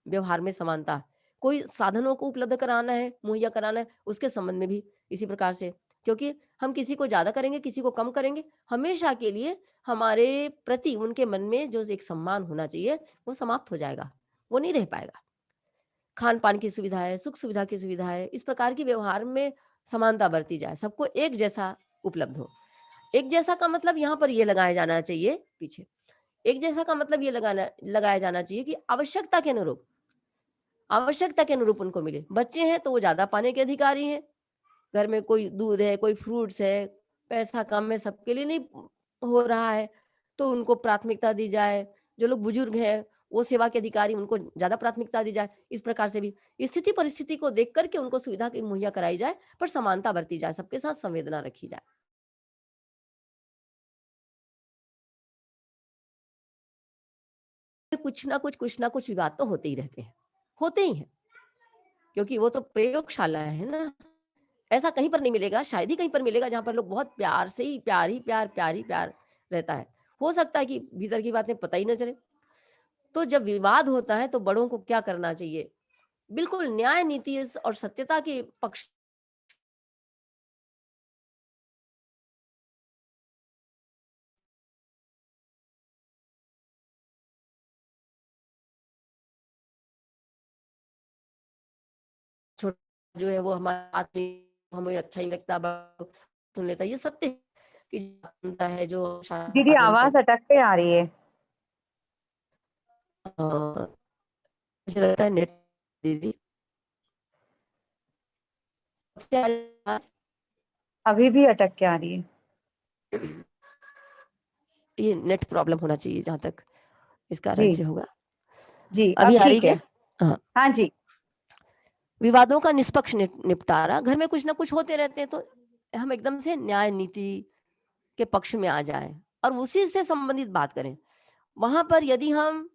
व्यवहार में समानता। कोई साधनों को उपलब्ध कराना है, मुहैया कराना है, उसके संबंध में भी इसी प्रकार से, क्योंकि हम किसी को ज़्यादा करेंगे, किसी को कम करेंगे, हमेशा के लिए हमारे प्रति उनके मन में जो एक सम्मान होना चाहिए, वो समाप्त हो जाएगा, वो नहीं रह पाएगा। खान-पान की सुविधा है, सुख-सुविधा की सुविधा है, इस प्रकार की व्यवहार में समानता बरती जाए, सबको एक जैसा उपलब्ध हो। एक जैसा का मतलब यहाँ पर ये लगाया जाना चाहिए पीछे, एक जैसा का मतलब ये लगाया जाना चाहिए कि आवश्यकता के अनुरूप उनको मिले। बच्चे हैं तो वो ज़्यादा पाने के अधिकारी हैं। घर में कोई दूध है, कोई फ्रूट्स है, पैसा कम है, सबके लिए नहीं हो रहा है, तो उनको प्राथमिकता दी जाए। जो लोग बुजुर्ग हैं, वो सेवा के अधिकारी, उनको ज़्यादा प्राथमिकता दी जाए। इस प्रकार से भी स्थिति परिस्थिति को देख कर के उनको सुविधा की मुहैया कराई जाए, पर समानता बरती जाए, सबके साथ संवेदना रखी जाए। कुछ ना कुछ विवाद तो होते ही रहते हैं, होते ही हैं, क्योंकि वो तो प्रयोगशाला है ना। ऐसा कहीं पर नहीं मिलेगा, शायद ही कहीं पर मिलेगा जहाँ पर लोग बहुत प्यार से ही प्यार ही प्यार रहता है। हो सकता है कि भीतर की बातें पता ही ना चले। तो जब विवाद होता है तो बड़ों को क्या करना चाहिए? बिल्कुल न्याय नीति और सत्यता के पक्ष छोटा जो है वो हमारे बात नहीं, हमें अच्छा नहीं लगता, बड़ा सुन लेता है। ये सत्य है कि बनता है जो दीदी साथ में आवाज अटक के आ रही है। मुझे लगता है नेट दीदी अभी भी अटक के आ रही है। ये नेट प्रॉब्लम होना चाहिए जहाँ तक इस कारण जी से होगा। जी, अभी अब आ रही ठीक है। क्या? हाँ। हाँ जी। विवादों का निष्पक्ष निपटारा, घर में कुछ ना कुछ होते रहते हैं, तो हम एकदम से न्याय नीति के पक्ष में आ जाएं और उसी से संबंधित बात करें। वहां पर यदि हम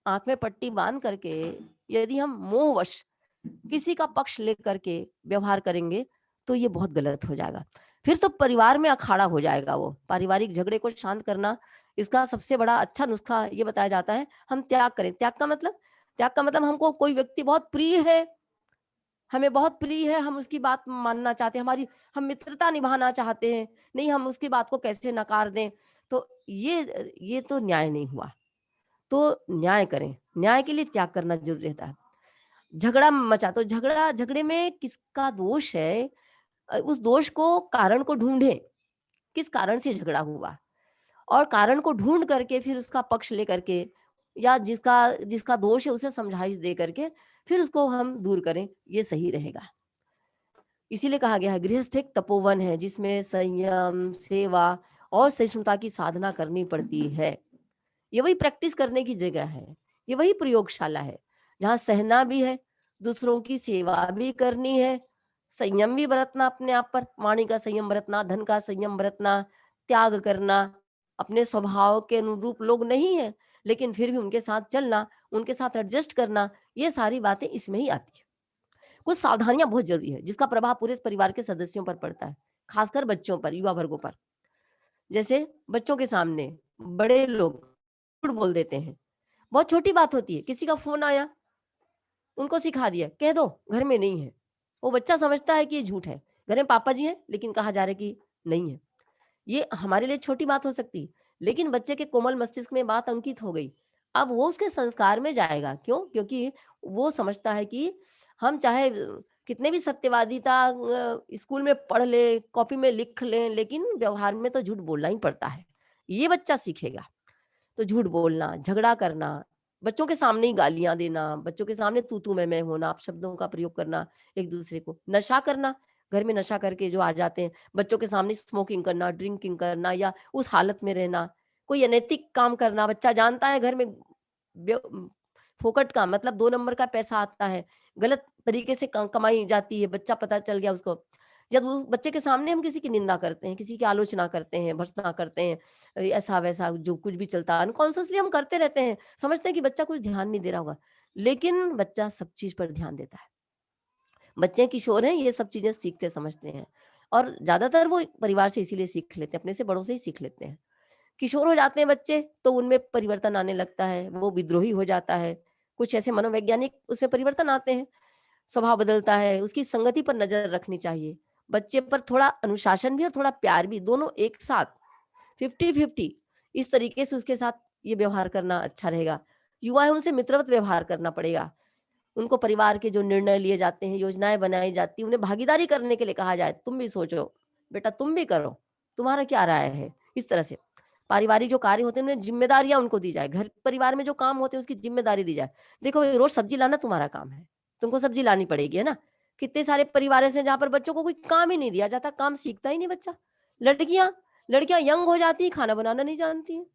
आंख में पट्टी बांध करके, यदि हम मोहवश किसी का पक्ष लेकर के व्यवहार करेंगे तो ये बहुत गलत हो जाएगा। फिर तो परिवार में अखाड़ा हो जाएगा। वो पारिवारिक झगड़े को शांत करना, इसका सबसे बड़ा अच्छा नुस्खा ये बताया जाता है, हम त्याग करें। त्याग का मतलब हमको कोई व्यक्ति बहुत प्रिय है, हमें बहुत प्रिय है, हम उसकी बात मानना चाहते हैं, हम मित्रता निभाना चाहते हैं, नहीं हम उसकी बात को कैसे नकार दें। तो ये तो न्याय नहीं हुआ। तो न्याय करें, न्याय के लिए त्याग करना जरूरी रहता है। झगड़ा मचा तो झगड़े में किसका दोष है, उस दोष को, कारण को ढूंढें, किस कारण से झगड़ा हुआ, और कारण को ढूंढ करके फिर उसका पक्ष लेकर के, या जिसका जिसका दोष है उसे समझाइश दे करके फिर उसको हम दूर करें, ये सही रहेगा। इसीलिए कहा गया है गृहस्थ एक तपोवन है जिसमें संयम, सेवा और सहिष्णुता की साधना करनी पड़ती है। ये वही प्रैक्टिस करने की जगह है, ये वही प्रयोगशाला है जहाँ सहना भी है, दूसरों की सेवा भी करनी है, संयम भी बरतना अपने आप पर, वाणी का संयम बरतना, धन का संयम बरतना, त्याग करना। अपने स्वभाव के अनुरूप लोग नहीं है, लेकिन फिर भी उनके साथ चलना, उनके साथ एडजस्ट करना, ये सारी बातें इसमें ही आती है। कुछ सावधानियां बहुत जरूरी है जिसका प्रभाव पूरे परिवार के सदस्यों पर पड़ता है, खासकर बच्चों पर, युवा वर्गों पर। जैसे बच्चों के सामने बड़े लोग झूठ बोल देते हैं। बहुत छोटी बात होती है, किसी का फोन आया, उनको सिखा दिया, कह दो घर में नहीं है। वो बच्चा समझता है कि ये झूठ है, घर में पापा जी हैं, लेकिन कहा जा रहा है कि नहीं है। ये हमारे लिए छोटी बात हो सकती है, लेकिन बच्चे के कोमल मस्तिष्क में बात अंकित हो गई। अब वो उसके संस्कार में जाएगा। क्यों? क्योंकि वो समझता है कि हम चाहे कितने भी सत्यवादिता स्कूल में पढ़ ले, कॉपी में लिख लें, लेकिन व्यवहार में तो झूठ बोलना ही पड़ता है। ये बच्चा सीखेगा। तो झूठ बोलना, झगड़ा करना, बच्चों के सामने ही गालियां देना, बच्चों के सामने तू मैं होना, आप शब्दों का प्रयोग करना एक दूसरे को, नशा करना, घर में नशा करके जो आ जाते हैं, बच्चों के सामने स्मोकिंग करना, ड्रिंकिंग करना या उस हालत में रहना, कोई अनैतिक काम करना, बच्चा जानता है घर में फोकट का मतलब 2 नंबर का पैसा आता है, गलत तरीके से कमाई जाती है, बच्चा पता चल गया उसको। जब उस बच्चे के सामने हम किसी की निंदा करते हैं, किसी की आलोचना करते हैं, भर्त्सना करते हैं, ऐसा-वैसा जो कुछ भी चलता है अनकॉन्शियसली हम करते रहते हैं, समझते हैं कि बच्चा कुछ ध्यान नहीं दे रहा होगा, लेकिन बच्चा सब चीज़ पर ध्यान देता है। बच्चे किशोर हैं, ये सब चीज़ें सीखते समझते हैं और ज़्यादातर वो परिवार से इसीलिए सीख लेते हैं, अपने से बड़ों से ही सीख लेते हैं। किशोर हो जाते हैं बच्चे तो उनमें परिवर्तन आने लगता है, वो विद्रोही हो जाता है, कुछ ऐसे मनोवैज्ञानिक उसमें परिवर्तन आते हैं, स्वभाव बदलता है, उसकी संगति पर नज़र रखनी चाहिए। बच्चे पर थोड़ा अनुशासन भी और थोड़ा प्यार भी, दोनों एक साथ 50-50 इस तरीके से उसके साथ ये व्यवहार करना अच्छा रहेगा। युवा है उनसे मित्रवत व्यवहार करना पड़ेगा। उनको परिवार के जो निर्णय लिए जाते हैं, योजनाएँ बनाई जाती हैं, उन्हें भागीदारी करने के लिए कहा जाए, तुम भी सोचो, बेटा तुम भी करो, तुम्हारा क्या राय है? इस तरह से। पारिवारिक जो कार्य होते हैं उन्हें ज़िम्मेदारियाँ उनको दी जाए, घर परिवार में जो काम होते हैं उसकी ज़िम्मेदारी दी जाए। देखो भई रोज़ सब्ज़ी लाना तुम्हारा काम है, तुमको सब्ज़ी लानी पड़ेगी, है ना? कितने सारे परिवार ऐसे हैं जहाँ पर बच्चों को कोई काम ही नहीं दिया जाता, काम सीखता ही नहीं बच्चा। लड़कियाँ लड़कियाँ यंग हो जाती हैं, खाना बनाना नहीं जानती हैं।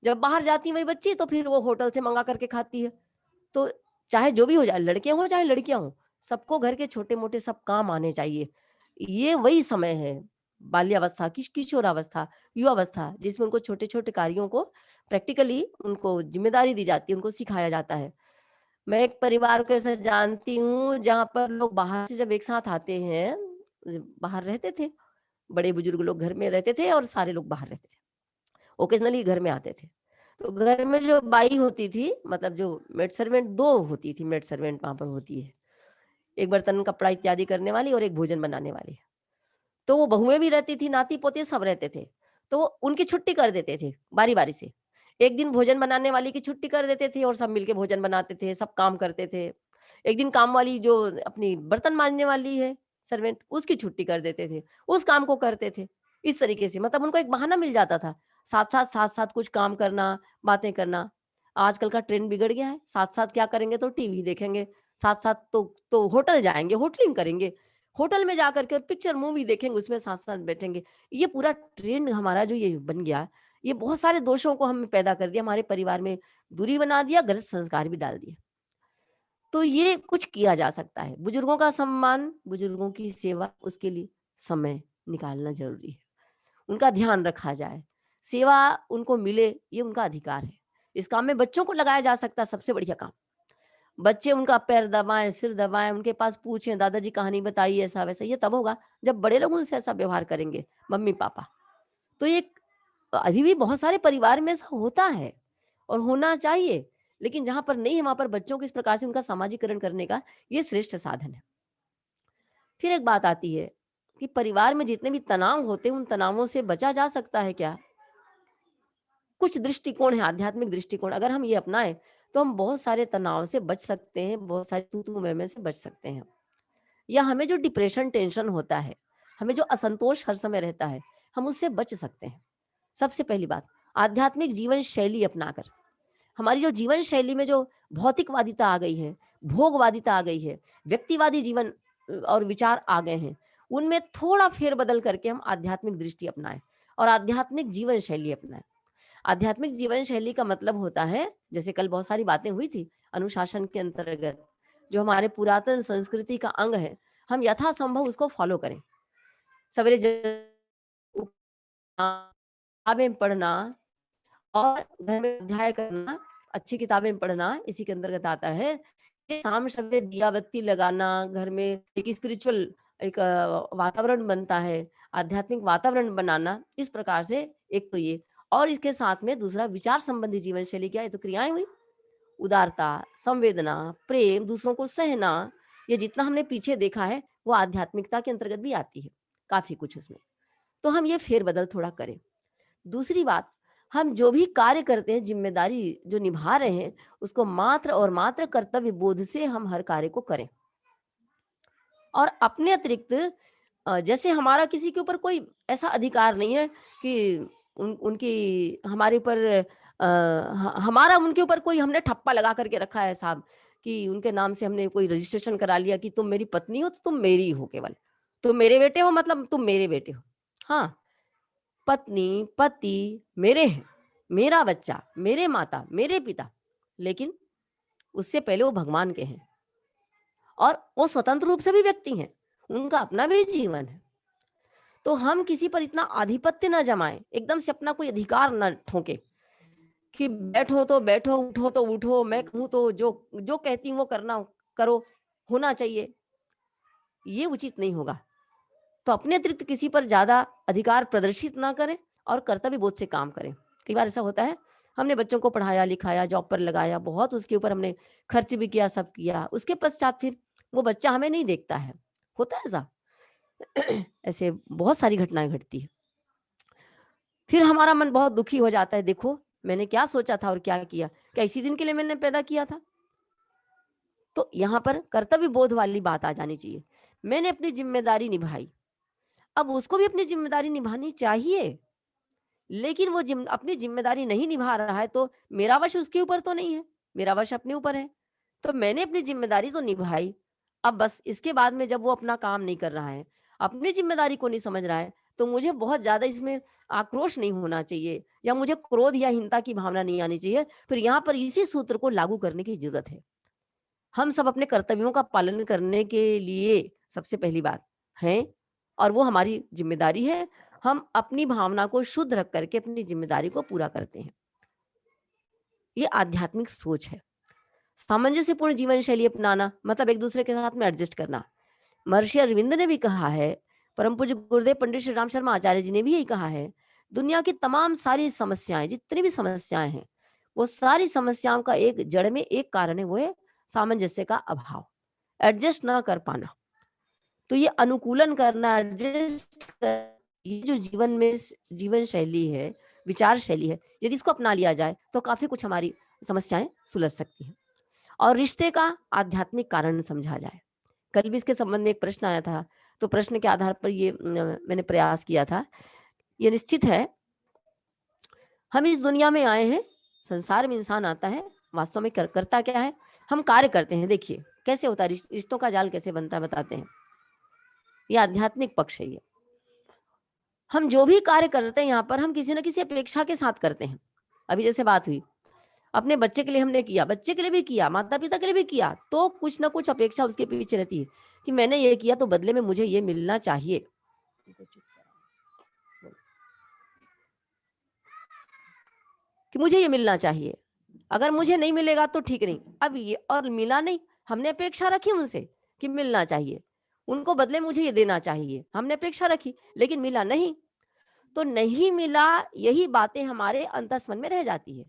जब बाहर जाती हैं वही बच्ची तो फिर वो होटल से मँगा करके खाती है। तो चाहे जो भी हो जाए, लड़के हों चाहे लड़कियाँ हों, सबको घर के छोटे-मोटे सब काम आने चाहिए। ये वही समय है, बाल्यावस्था, किशोरावस्था, युवावस्था, जिसमें उनको छोटे-छोटे कार्यों को प्रैक्टिकली उनको ज़िम्मेदारी दी जाती है, उनको सिखाया जाता है। मैं एक परिवार को ऐसा जानती हूँ, जहाँ पर लोग बाहर से जब एक साथ आते हैं, बाहर रहते थे, बड़े-बुजुर्ग लोग घर में रहते थे और सारे लोग बाहर रहते थे। ओकेजनली घर में आते थे। तो घर में जो बाई होती थी मतलब जो मेड सर्वेंट 2 होती थी, मेड सर्वेंट वहाँ पर होती है। एक बर्तन कपड़ा इत्यादि करने वाली और एक भोजन बनाने वाली। तो वो बहुएँ भी रहती थी, नाती-पोते सब रहते थे। तो वो उनकी छुट्टी कर देते थे बारी-बारी से। एक दिन भोजन बनाने वाली की छुट्टी कर देते थे और सब मिलके भोजन बनाते थे, सब काम करते थे। एक दिन काम वाली जो अपनी बर्तन मांजने वाली है सर्वेंट, उसकी छुट्टी कर देते थे। उस काम को करते थे। इस तरीके से मतलब उनको एक बहाना मिल जाता था। साथ-साथ कुछ काम करना, बातें करना। आजकल का ट्रेंड बिगड़ गया है। साथ-साथ क्या करेंगे तो टीवी देखेंगे, साथ-साथ तो होटल जाएँगे, होटलिंग करेंगे। होटल में जाकर के और पिक्चर मूवी देखेंगे, उसमें साथ-साथ बैठेंगे। ये पूरा ट्रेंड हमारा जो ये बन गया, ये बहुत सारे दोषों को हमें पैदा कर दिया, हमारे परिवार में दूरी बना दिया, गलत संस्कार भी डाल दिए। तो ये कुछ किया जा सकता है। बुजुर्गों का सम्मान, बुजुर्गों की सेवा, उसके लिए समय निकालना ज़रूरी है। उनका ध्यान रखा जाए, सेवा उनको मिले, ये उनका अधिकार है। इस काम में बच्चों को लगाया जा सकता है, सबसे बढ़िया काम। बच्चे उनका पैर दबाएँ, सिर दबाएँ, उनके पास पूछें, दादाजी कहानी बताइए, ऐसा-वैसा, ये तब होगा जब बड़े लोग उनसे ऐसा व्यवहार करेंगे, मम्मी-पापा। तो ये अभी भी बहुत सारे परिवार में ऐसा होता है और होना चाहिए, लेकिन जहाँ पर नहीं है, वहाँ पर बच्चों को इस प्रकार से उनका सामाजिकरण करने का ये श्रेष्ठ साधन है। फिर एक बात आती है कि परिवार में जितने भी तनाव होते हैं, उन तनावों से बचा जा सकता है क्या? कुछ दृष्टिकोण है, आध्यात्मिक दृष्टिकोण, अगर हम ये अपनाएँ, तो हम बहुत सारे तनाव से बच सकते हैं, बहुत सारे तू-तू, मैं-मैं से बच सकते हैं। या हमें जो डिप्रेशन, टेंशन होता है, हमें जो असंतोष हर समय रहता है, हम उससे बच सकते हैं। सबसे पहली बात, आध्यात्मिक जीवन शैली अपनाकर। हमारी जो जीवन शैली में जो भौतिकवादिता आ गई है, भोगवादिता आ गई है, व्यक्तिवादी जीवन और विचार आ गए हैं, उनमें थोड़ा फेर-बदल करके हम आध्यात्मिक दृष्टि अपनाएँ और आध्यात्मिक जीवन शैली अपनाएँ। आध्यात्मिक जीवन शैली का मतलब होता है, जैसे कल बहुत सारी बातें हुई थी, अनुशासन के अंतर्गत, जो हमारे पुरातन संस्कृति का अंग है, हम यथासंभव उसको फ़ॉलो करें। सवेरे किताबें पढ़ना और घर में अध्याय करना, अच्छी किताबें पढ़ना इसी के अंतर्गत आता है। ये शाम सवेरे दिया बत्ती लगाना, घर में एक स्पिरिचुअल एक वातावरण बनता है, आध्यात्मिक वातावरण बनाना, इस प्रकार से एक तो ये और इसके साथ में दूसरा विचार संबंधी जीवन शैली क्या है? ये तो क्रियाएँ हुई। उदारता, संवेदना, प्रेम, दूसरों को सहना, ये जितना हमने पीछे देखा है, वो आध्यात्मिकता के अंतर्गत भी आती है, काफ़ी कुछ उसमें। तो हम ये फेर-बदल थोड़ा करें। दूसरी बात, हम जो भी कार्य करते हैं, ज़िम्मेदारी जो निभा रहे हैं, उसको मात्र और मात्र कर्तव्य बोध से हम हर कार्य को करें। और अपने अतिरिक्त जैसे हमारा किसी के ऊपर कोई ऐसा अधिकार नहीं है कि उनकी हमारे ऊपर हमारा उनके ऊपर कोई हमने ठप्पा लगा करके रखा है साहब, कि उनके नाम से हमने कोई रजिस्ट्रेशन करा लिया कि तुम मेरी पत्नी हो तो तुम मेरी हो, केवल तुम मेरे बेटे हो मतलब तुम मेरे बेटे हो। हाँ, पत्नी पति मेरे हैं, मेरा बच्चा, मेरे माता, मेरे पिता, लेकिन उससे पहले वो भगवान के हैं और वो स्वतंत्र रूप से भी व्यक्ति हैं, उनका अपना भी जीवन है। तो हम किसी पर इतना आधिपत्य ना जमाएं, एकदम से अपना कोई अधिकार ना ठोके कि बैठो तो बैठो, उठो तो उठो, मैं कहूं तो जो जो कहती हूँ वो करना करो, होना चाहिए, ये उचित नहीं होगा। तो अपने अतिरिक्त किसी पर ज्यादा अधिकार प्रदर्शित ना करें और कर्तव्य बोध से काम करें। कई बार ऐसा होता है, हमने बच्चों को पढ़ाया लिखाया, जॉब पर लगाया, बहुत उसके ऊपर हमने खर्च भी किया, सब किया, उसके पश्चात फिर वो बच्चा हमें नहीं देखता है, होता है ऐसा। ऐसे बहुत सारी घटनाएं घटती है। फिर हमारा मन बहुत दुखी हो जाता है, देखो मैंने क्या सोचा था और क्या किया, क्या इसी दिन के लिए मैंने पैदा किया था। तो यहाँ पर कर्तव्य बोध वाली बात आ जानी चाहिए। मैंने अपनी जिम्मेदारी निभाई, अब उसको भी अपनी जिम्मेदारी निभानी चाहिए, लेकिन वो अपनी जिम्मेदारी नहीं निभा रहा है तो मेरा वश उसके ऊपर तो नहीं है, मेरा वश अपने ऊपर है। तो मैंने अपनी जिम्मेदारी तो निभाई, अब बस इसके बाद में जब वो अपना काम नहीं कर रहा है, अपनी जिम्मेदारी को नहीं समझ रहा है, तो मुझे बहुत ज्यादा इसमें आक्रोश नहीं होना चाहिए या मुझे क्रोध या हिंसा की भावना नहीं आनी चाहिए। फिर यहाँ पर इसी सूत्र को लागू करने की जरूरत है। हम सब अपने कर्तव्यों का पालन करने के लिए सबसे पहली बात है, और वो हमारी जिम्मेदारी है, हम अपनी भावना को शुद्ध रख करके अपनी जिम्मेदारी को पूरा करते हैं। ये आध्यात्मिक सोच है। सामंजस्यपूर्ण जीवन शैली अपनाना मतलब एक दूसरे के साथ में एडजस्ट करना। महर्षि अरविंद ने भी कहा है, परम पूज्य गुरुदेव पंडित श्री राम शर्मा आचार्य जी ने भी यही कहा है, दुनिया की तमाम सारी समस्याएं, जितनी भी समस्याएं हैं, वो सारी समस्याओं का एक जड़ में एक कारण है, वो है सामंजस्य का अभाव, एडजस्ट ना कर पाना। तो ये अनुकूलन करना, एडजस्ट कर, ये जो जीवन में जीवन शैली है, विचार शैली है, यदि इसको अपना लिया जाए तो काफी कुछ हमारी समस्याएं सुलझ सकती हैं। और रिश्ते का आध्यात्मिक कारण समझा जाए। कल भी इसके संबंध में एक प्रश्न आया था, तो प्रश्न के आधार पर ये मैंने प्रयास किया था। ये निश्चित है, हम इस दुनिया में आए हैं, संसार में इंसान आता है, वास्तव में करता क्या है, हम कार्य करते हैं। देखिए कैसे होता है, रिश्तों का जाल कैसे बनता है बताते हैं। ये आध्यात्मिक पक्ष है। ये हम जो भी कार्य करते हैं यहाँ पर, हम किसी न किसी अपेक्षा के साथ करते हैं। अभी जैसे बात हुई, अपने बच्चे के लिए हमने किया, बच्चे के लिए भी किया, माता पिता के लिए भी किया, तो कुछ ना कुछ अपेक्षा उसके पीछे रहती है कि मैंने ये किया तो बदले में मुझे ये मिलना चाहिए। कि मुझे ये मिलना चाहिए, अगर मुझे नहीं मिलेगा तो ठीक नहीं। अब ये और मिला नहीं, हमने अपेक्षा रखी उनसे कि मिलना चाहिए, उनको बदले मुझे ये देना चाहिए, हमने अपेक्षा रखी, लेकिन मिला नहीं। तो नहीं मिला, यही बातें हमारे अंतस्मन में रह जाती है।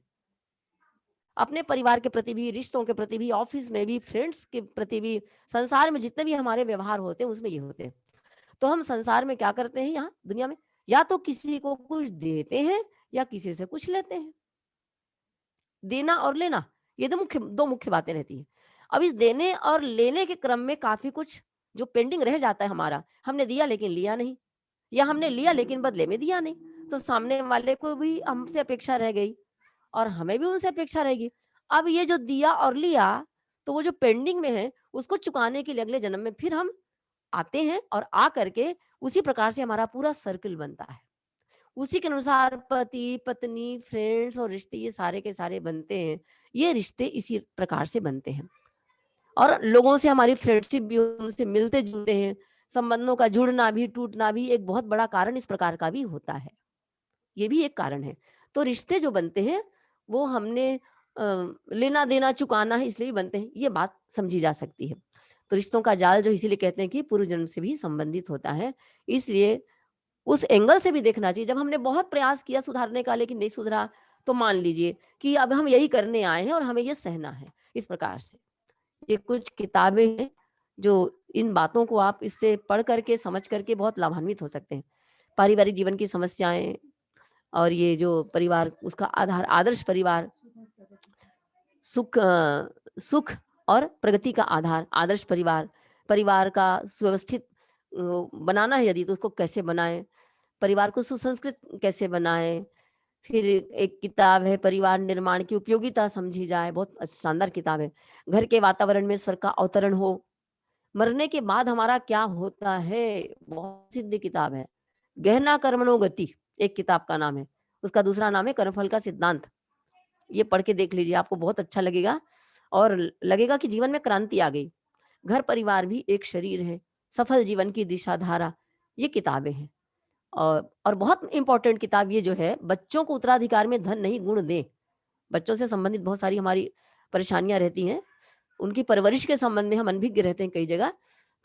अपने परिवार के प्रति भी, रिश्तों के प्रति भी, ऑफिस में भी, फ्रेंड्स के प्रति भी, संसार में जितने भी हमारे व्यवहार होते हैं उसमें ये होते हैं। तो हम संसार में क्या करते हैं, यहाँ दुनिया में, या तो किसी को कुछ देते हैं या किसी से कुछ लेते हैं। देना और लेना, ये दो मुख्य बातें रहती हैं। अब इस देने और लेने के क्रम में काफी कुछ जो पेंडिंग रह जाता है हमारा, हमने दिया लेकिन लिया नहीं, या हमने लिया लेकिन बदले में दिया नहीं, तो सामने वाले को भी हमसे अपेक्षा रह गई और हमें भी उनसे अपेक्षा रहेगी। अब ये जो दिया और लिया, तो वो जो पेंडिंग में है उसको चुकाने के लिए अगले जन्म में फिर हम आते हैं, और आ करके उसी प्रकार से हमारा पूरा सर्कल बनता है। उसी के अनुसार पति पत्नी, फ्रेंड्स और रिश्ते ये सारे के सारे बनते हैं। ये रिश्ते इसी प्रकार से बनते हैं, और लोगों से हमारी फ्रेंडशिप भी, उनसे मिलते जुलते हैं, संबंधों का जुड़ना भी टूटना भी एक बहुत बड़ा कारण इस प्रकार का भी होता है। ये भी एक कारण है। तो रिश्ते जो बनते हैं वो हमने लेना देना चुकाना है इसलिए बनते हैं, ये बात समझी जा सकती है। तो रिश्तों का जाल जो इसीलिए कहते हैं कि पूर्व जन्म से भी संबंधित होता है, इसलिए उस एंगल से भी देखना चाहिए। जब हमने बहुत प्रयास किया सुधारने का लेकिन नहीं सुधरा, तो मान लीजिए कि अब हम यही करने आए हैं और हमें ये सहना है। इस प्रकार से ये कुछ किताबें हैं जो इन बातों को आप इससे पढ़ करके समझ करके बहुत लाभान्वित हो सकते हैं। पारिवारिक जीवन की समस्याएं, और ये जो परिवार उसका आधार, आदर्श परिवार, सुख और प्रगति का आधार आदर्श परिवार, परिवार का सुव्यवस्थित बनाना है यदि तो उसको कैसे बनाएं, परिवार को सुसंस्कृत कैसे बनाएं, फिर एक किताब है परिवार निर्माण की उपयोगिता समझी जाए, बहुत शानदार किताब है। घर के वातावरण में स्वर का अवतरण हो, मरने के बाद हमारा क्या होता है, बहुत सिद्ध किताब है। गहना कर्मणो गति एक किताब का नाम है, उसका दूसरा नाम है कर्मफल का सिद्धांत। ये पढ़ के देख लीजिए, आपको बहुत अच्छा लगेगा और लगेगा कि जीवन में क्रांति आ गई। घर परिवार भी एक शरीर है, सफल जीवन की दिशा धारा, ये किताबें हैं। और बहुत इंपॉर्टेंट किताब ये जो है, बच्चों को उत्तराधिकार में धन नहीं गुण दें। बच्चों से संबंधित बहुत सारी हमारी परेशानियां रहती हैं, उनकी परवरिश के संबंध में हम अनभिज्ञ रहते हैं कई जगह।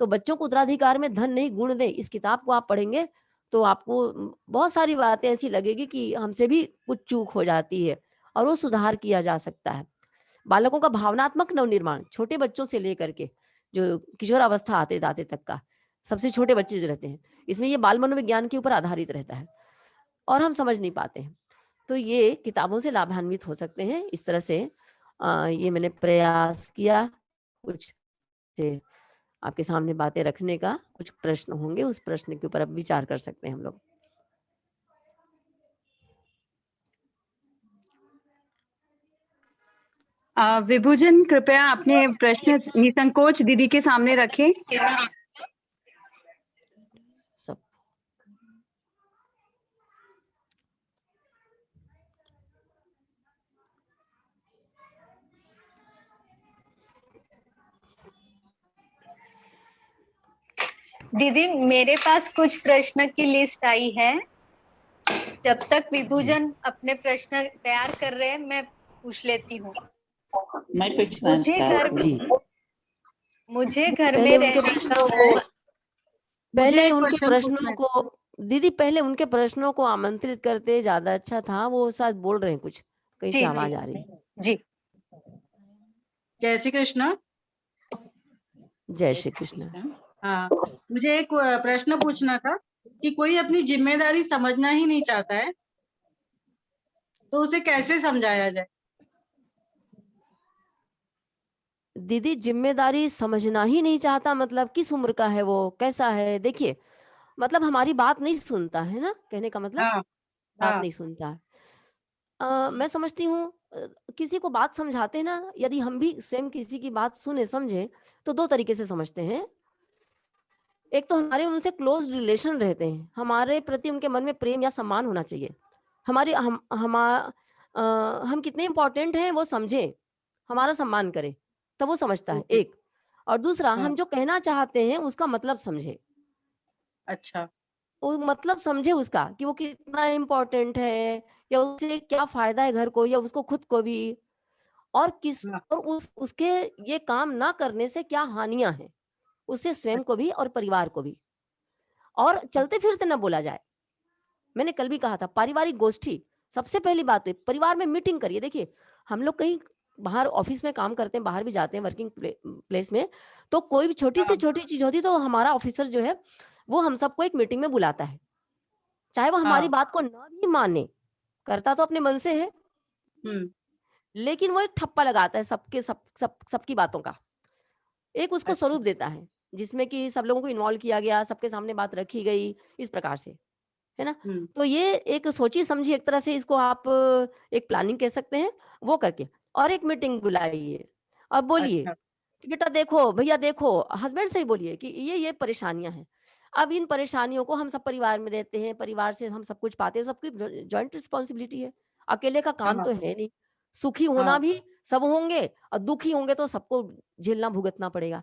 तो बच्चों को उत्तराधिकार में धन नहीं गुण दें, इस किताब को आप पढ़ेंगे तो आपको बहुत सारी बातें ऐसी लगेगी कि हमसे भी कुछ चूक हो जाती है और वो सुधार किया जा सकता है। बालकों का भावनात्मक नवनिर्माण, छोटे बच्चों से लेकर के जो किशोरावस्था आते दाते तक का, सबसे छोटे बच्चे जो रहते हैं, इसमें ये बाल मनोविज्ञान के ऊपर आधारित रहता है और हम समझ नहीं पाते हैं। तो ये किताबों से लाभान्वित हो सकते हैं। इस तरह से ये मैंने प्रयास किया कुछ से आपके सामने बातें रखने का। कुछ प्रश्न होंगे, उस प्रश्न के ऊपर अब विचार कर सकते हैं हम लोग। विभूजन कृपया अपने प्रश्न निसंकोच दीदी के सामने रखें। सब दीदी मेरे पास कुछ प्रश्न की लिस्ट आई है। जब तक विभूजन अपने प्रश्न तैयार कर रहे हैं, मैं पूछ लेती हूँ। जी, मुझे घर पहले में उनके रहने प्रश्नों का को पहले एक उनके क्वेश्चन प्रश्नों पूछना है। को दीदी पहले उनके प्रश्नों को आमंत्रित करते ज्यादा अच्छा था। वो शायद बोल रहे हैं कुछ, कहीं से जी आवाज आ रही है। जी जय श्री कृष्ण। जय श्री कृष्ण। हाँ, मुझे एक प्रश्न पूछना था कि कोई अपनी जिम्मेदारी समझना ही नहीं चाहता है, तो उसे कैसे समझाया जाए? दीदी जिम्मेदारी समझना ही नहीं चाहता मतलब किस उम्र का है वो, कैसा है? देखिए, मतलब हमारी बात नहीं सुनता है ना, कहने का मतलब हाँ बात हाँ नहीं सुनता है। मैं समझती हूँ किसी को बात समझाते हैं ना, यदि हम भी स्वयं किसी की बात सुने समझे तो दो तरीके से समझते हैं। एक तो हमारे उनसे क्लोज रिलेशन रहते हैं, हमारे प्रति उनके मन में प्रेम या सम्मान होना चाहिए। हमारे हम कितने इम्पोर्टेंट हैं वो समझे, हमारा सम्मान करे, तब वो समझता है ओके। एक। और दूसरा, हाँ, हम जो कहना चाहते हैं उसका मतलब समझे। अच्छा वो मतलब समझे उसका कि वो कितना इम्पोर्टेंट है, या उससे क्या फायदा है घर को या उसको खुद को भी, और किस हाँ, और उसके ये काम ना करने से क्या हानियां हैं, उससे स्वयं को भी और परिवार को भी। और चलते फिरते ना बोला जाए। मैंने कल भी कहा था, पारिवारिक गोष्ठी सबसे पहली बात है, परिवार में मीटिंग करिए। देखिए, हम लोग कहीं बाहर ऑफिस में काम करते हैं, बाहर भी जाते हैं वर्किंग प्लेस में, तो कोई भी छोटी से हाँ, छोटी चीज होती है तो हमारा ऑफिसर जो है वो हम सबको एक मीटिंग में बुलाता है, चाहे वो हमारी हाँ, बात को ना भी माने, करता तो अपने मन से है, हम्म, लेकिन वो एक ठप्पा लगाता है सबकी बातों का, एक उसको अच्छा, स्वरूप देता है जिसमें कि सब लोगों को इन्वॉल्व किया गया, सबके सामने बात रखी गई, इस प्रकार से, है ना? हम्म, तो ये एक सोची समझी एक तरह से इसको आप एक प्लानिंग कह सकते हैं, वो करके और एक मीटिंग बुलाइए और बोलिए अच्छा, कि बेटा देखो, भैया देखो, हस्बैंड से ही बोलिए कि ये परेशानियां हैं। अब इन परेशानियों को, हम सब परिवार में रहते हैं, परिवार से हम सब कुछ पाते हैं, सबकी जॉइंट रिस्पॉन्सिबिलिटी है, अकेले का काम हाँ, तो है नहीं। सुखी होना हाँ, भी सब होंगे और दुखी होंगे तो सबको झेलना भुगतना पड़ेगा।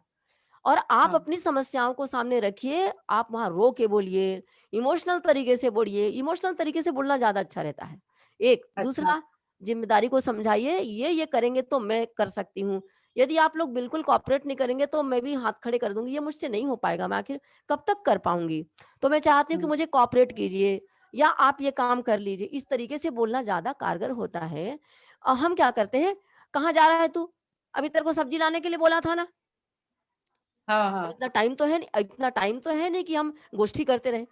और आप हाँ, अपनी समस्याओं को सामने रखिए, आप वहाँ रो के बोलिए, इमोशनल तरीके से बोलिए, इमोशनल तरीके से बोलना ज़्यादा अच्छा रहता है। एक, अच्छा, दूसरा, ज़िम्मेदारी को समझाइए, ये करेंगे तो मैं कर सकती हूँ। यदि आप लोग बिल्कुल कोऑपरेट नहीं करेंगे तो मैं भी हाथ खड़े कर दूँगी, ये मुझसे नहीं हो पाएगा, मैं आखिर कब तक कर पाऊँगी? तो मैं चाहती हूँ कि हम्म, मुझे कोऑपरेट कीजिए या आप ये काम कर लीजिए। इस तरीके से बोलना ज़्यादा कारगर होता है। हम क्या करते हैं, "कहाँ जा रहा है तू? अभी तेरे को सब्ज़ी लाने के लिए बोला था ना?" हाँ, अब हाँ, इतना टाइम तो है नहीं कि हम गोष्ठी करते रहें।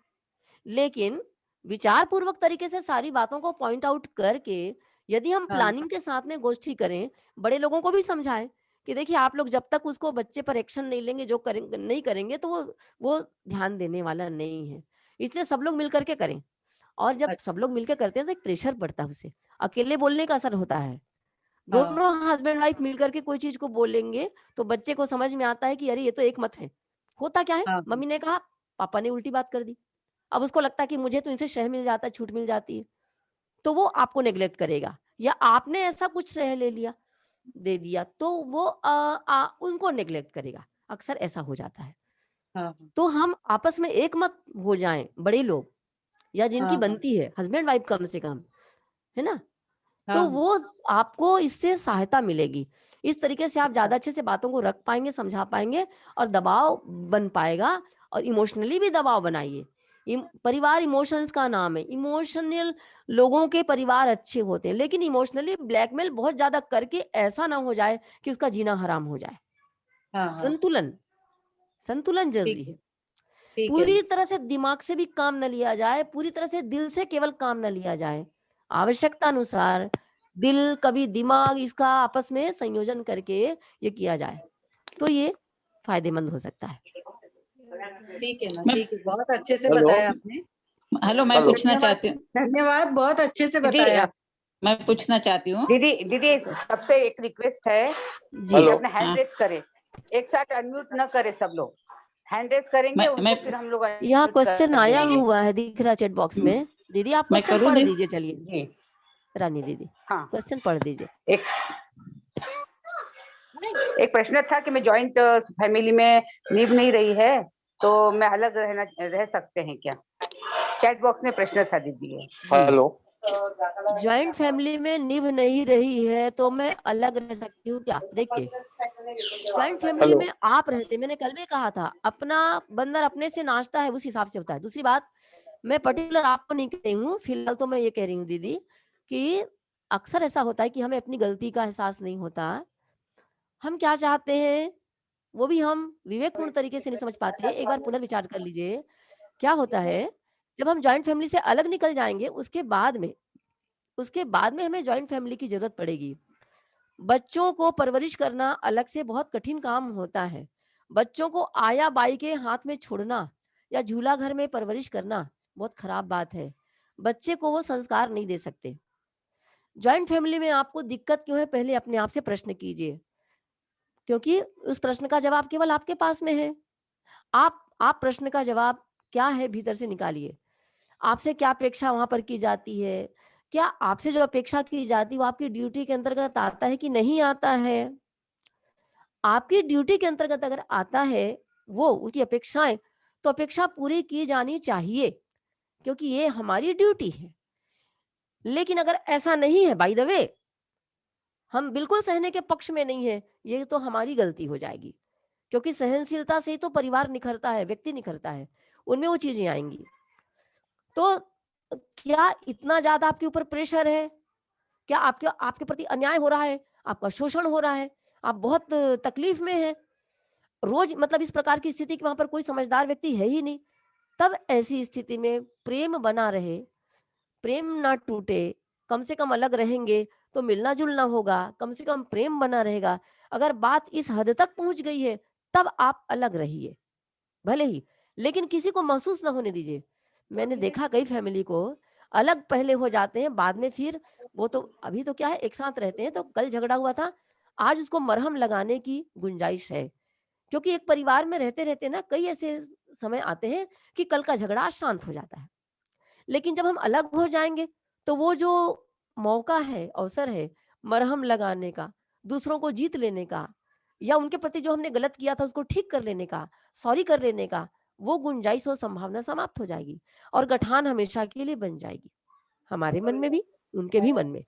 लेकिन विचार पूर्वक तरीके से सारी बातों को पॉइंट आउट करके यदि हम हाँ, प्लानिंग के साथ में गोष्ठी करें, बड़े लोगों को भी समझाएं कि देखिए आप लोग जब तक उसको बच्चे पर एक्शन नहीं लेंगे, जो नहीं करेंगे तो वो ध्यान देने वाला नहीं है। इसलिए सब लोग मिल करके करें। और जब अच्छा। सब लोग मिलकर करते हैं तो एक प्रेशर पड़ता है उससे, अकेले बोलने का असर होता है। हाँ दोनों हस्बैंड वाइफ मिलकर के कोई चीज को बोलेंगे तो बच्चे को समझ में आता है कि अरे ये तो एक मत है। होता क्या है, हाँ मम्मी ने कहा, पापा ने उल्टी बात कर दी। अब उसको लगता है कि मुझे तो इनसे शह मिल जाता है, छूट मिल जाती है, तो वो आपको नेग्लेक्ट करेगा। या आपने ऐसा कुछ शह ले लिया, दे दिया, तो वो उनको नेग्लेक्ट करेगा। अक्सर ऐसा हो जाता है। हाँ तो हम आपस में एक मत हो जाएं, बड़े लोग या जिनकी हाँ बनती है, हस्बैंड वाइफ कम से कम, है ना, तो हाँ वो आपको इससे सहायता मिलेगी। इस तरीके से आप ज्यादा अच्छे से बातों को रख पाएंगे, समझा पाएंगे, और दबाव बन पाएगा। और इमोशनली भी दबाव बनाइए। परिवार इमोशंस का नाम है। इमोशनल लोगों के परिवार अच्छे होते हैं, लेकिन इमोशनली ब्लैकमेल बहुत ज्यादा करके ऐसा ना हो जाए कि उसका जीना हराम हो जाए। हाँ हाँ। संतुलन, संतुलन ठीक जरूरी है, है। ठीक है। पूरी तरह से दिमाग से भी काम न लिया जाए, पूरी तरह से दिल से केवल काम न लिया जाए। आवश्यकता अनुसार दिल कभी दिमाग इसका आपस में संयोजन करके ये किया जाए, तो ये फायदेमंद हो सकता है। ठीक है ना, मैं ठीक है, बहुत अच्छे से हेलो बताया आपने। हेलो मैं हेलो पूछना धन्यवाद, चाहती हूँ। धन्यवाद, बहुत अच्छे से दीदी बताया। मैं पूछना चाहती हूँ। दीदी दीदी सबसे एक रिक्वेस्ट है जी, कि हेलो हाँ। अपना हैंड रेस करें, एक साथ अनम्यूट न करें, सब लोग हैंड रेस करेंगे मैं उनको, मैं फिर हम लोग यहाँ अनम्यूट क्वेश्चन कर आया देंगे। हुआ है, दिख रहा चैट बॉक्स में। दीदी आप मैं क्वेश्चन करूँ पढ़ दी? दीजिए, चलिए जी रानी दीदी हाँ, क्वेश्चन पढ़ दीजिए। एक एक प्रश्न था कि मैं जॉइंट फैमिली में निभ नहीं रही है, तो मैं अलग रह सकते हैं क्या? चैट बॉक्स में प्रश्न था दीदी। जी, हेलो ज्वाइंट फैमिली में निभ नहीं रही है तो मैं अलग रह सकती हूँ क्या? देखिए, ज्वाइंट फैमिली हेलो में आप रहते, मैंने कल भी कहा था, अपना बंदर अपने से नाचता है, उस हिसाब से होता है। दूसरी बात, मैं पर्टिकुलर आपको नहीं कह रही हूँ, फिलहाल तो मैं ये कह रही हूँ दीदी कि अक्सर ऐसा होता है कि हमें अपनी गलती का एहसास नहीं होता। हम क्या चाहते हैं वो भी हम विवेकपूर्ण तरीके से नहीं समझ पाते। एक बार पुनर्विचार कर लीजिए। क्या होता है, जब हम जॉइंट फैमिली से अलग निकल जाएंगे, उसके बाद में हमें जॉइंट फैमिली की जरूरत पड़ेगी। बच्चों को परवरिश करना अलग से बहुत कठिन काम होता है। बच्चों को आया बाई के हाथ में छोड़ना या झूला घर में परवरिश करना बहुत खराब बात है। बच्चे को वो संस्कार नहीं दे सकते। जॉइंट फैमिली में आपको दिक्कत क्यों है, पहले अपने आप से प्रश्न कीजिए, क्योंकि उस प्रश्न का जवाब केवल आपके पास में है। आप प्रश्न का जवाब क्या है भीतर से निकालिए। आपसे क्या अपेक्षा वहां पर की जाती है? क्या आपसे जो अपेक्षा की जाती है वो आपकी ड्यूटी के अंतर्गत आता है कि नहीं आता है? आपकी ड्यूटी के अंतर्गत अगर आता है वो उनकी अपेक्षाएं, तो अपेक्षा पूरी की जानी चाहिए, क्योंकि ये हमारी ड्यूटी है। लेकिन अगर ऐसा नहीं है, बाय द वे हम बिल्कुल सहने के पक्ष में नहीं है, ये तो हमारी गलती हो जाएगी, क्योंकि सहनशीलता से ही तो परिवार निखरता है, व्यक्ति निखरता है, उनमें वो चीजें आएंगी। तो क्या इतना ज्यादा आपके ऊपर प्रेशर है? क्या आपके आपके प्रति अन्याय हो रहा है? आपका शोषण हो रहा है? आप बहुत तकलीफ में हैं? रोज मतलब इस प्रकार की स्थिति कि वहां पर कोई समझदार व्यक्ति है ही नहीं, तब ऐसी स्थिति में प्रेम बना रहे, प्रेम ना टूटे, कम से कम अलग रहेंगे तो मिलना जुलना होगा, कम से कम प्रेम बना रहेगा। अगर बात इस हद तक पहुंच गई है, तब आप अलग रहिए भले ही, लेकिन किसी को महसूस ना होने दीजिए। मैंने देखा कई फैमिली को अलग पहले हो जाते हैं, बाद में फिर वो तो अभी तो क्या है, एक साथ रहते हैं, तो कल झगड़ा हुआ था, आज उसको मरहम लगाने की गुंजाइश है। क्योंकि एक परिवार में रहते रहते ना कई ऐसे समय आते हैं कि कल का झगड़ा आज शांत हो जाता है। लेकिन जब हम अलग हो जाएंगे, तो वो जो मौका है, अवसर है मरहम लगाने का, दूसरों को जीत लेने का, या उनके प्रति जो हमने गलत किया था उसको ठीक कर लेने का, सॉरी कर लेने का, वो गुंजाइश और संभावना समाप्त हो जाएगी और गठान हमेशा के लिए बन जाएगी, हमारे मन में भी, उनके भी मन में।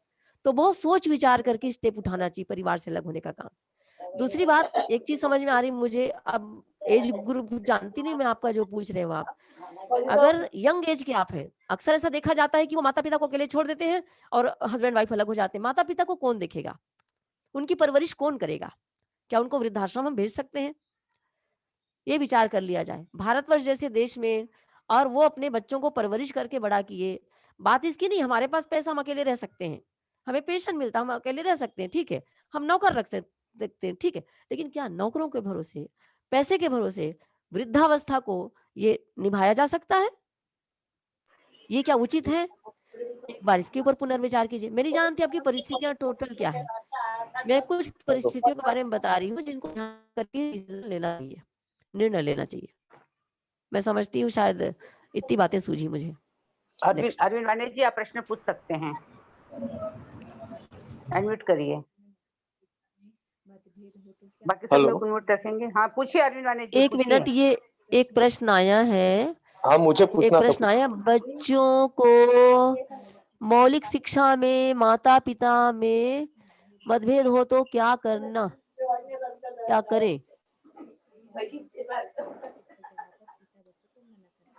तो बहुत सोच विचार करके स्टेप उठाना चाहिए परिवार से अलग होने का काम। दूसरी बात, एक चीज समझ में आ रही मुझे, अब एज ग्रुप जानती नहीं मैं, आपका जो पूछ रहे हो आप, अगर यंग एज के आप हैं, अक्सर ऐसा देखा जाता है कि वो माता पिता को अकेले छोड़ देते हैं और हस्बैंड वाइफ अलग हो जाते हैं। माता पिता को कौन देखेगा? उनकी परवरिश कौन करेगा? क्या उनको वृद्धाश्रम हम भेज सकते हैं? ये विचार कर लिया जाए। भारतवर्ष जैसे देश में, और वो अपने बच्चों को परवरिश करके बड़ा किए। बात इसकी नहीं हमारे पास पैसा हम अकेले रह सकते हैं, हमें पेंशन मिलता हम अकेले रह सकते हैं, ठीक है, हम नौकर रख सकते हैं, ठीक है, लेकिन क्या नौकरों के भरोसे, पैसे के भरोसे वृद्धावस्था को ये निभाया जा सकता है? ये क्या उचित है? एक बार इसके ऊपर पुनर्विचार कीजिए। मैं नहीं जानती आपकी परिस्थितियां टोटल क्या है, मैं कुछ परिस्थितियों के बारे में बता रही हूँ जिनको ध्यान करके डिसीजन लेना चाहिए, निर्णय लेना चाहिए। मैं समझती हूँ शायद इतनी बातें सूझी मुझे। अरविंद वाणी जी, आप प्रश्न पूछ सकते हैं, अनम्यूट करिए। बाकी सब लोग अनम्यूट रखेंगे। हाँ, पूछिए अरविंद वाणी जी, एक मिनट, ये एक प्रश्न आया है, हाँ मुझे एक पूछना था। प्रश्न आया, बच्चों को मौलिक शिक्षा में माता पिता में मतभेद हो तो क्या करना, क्या करें?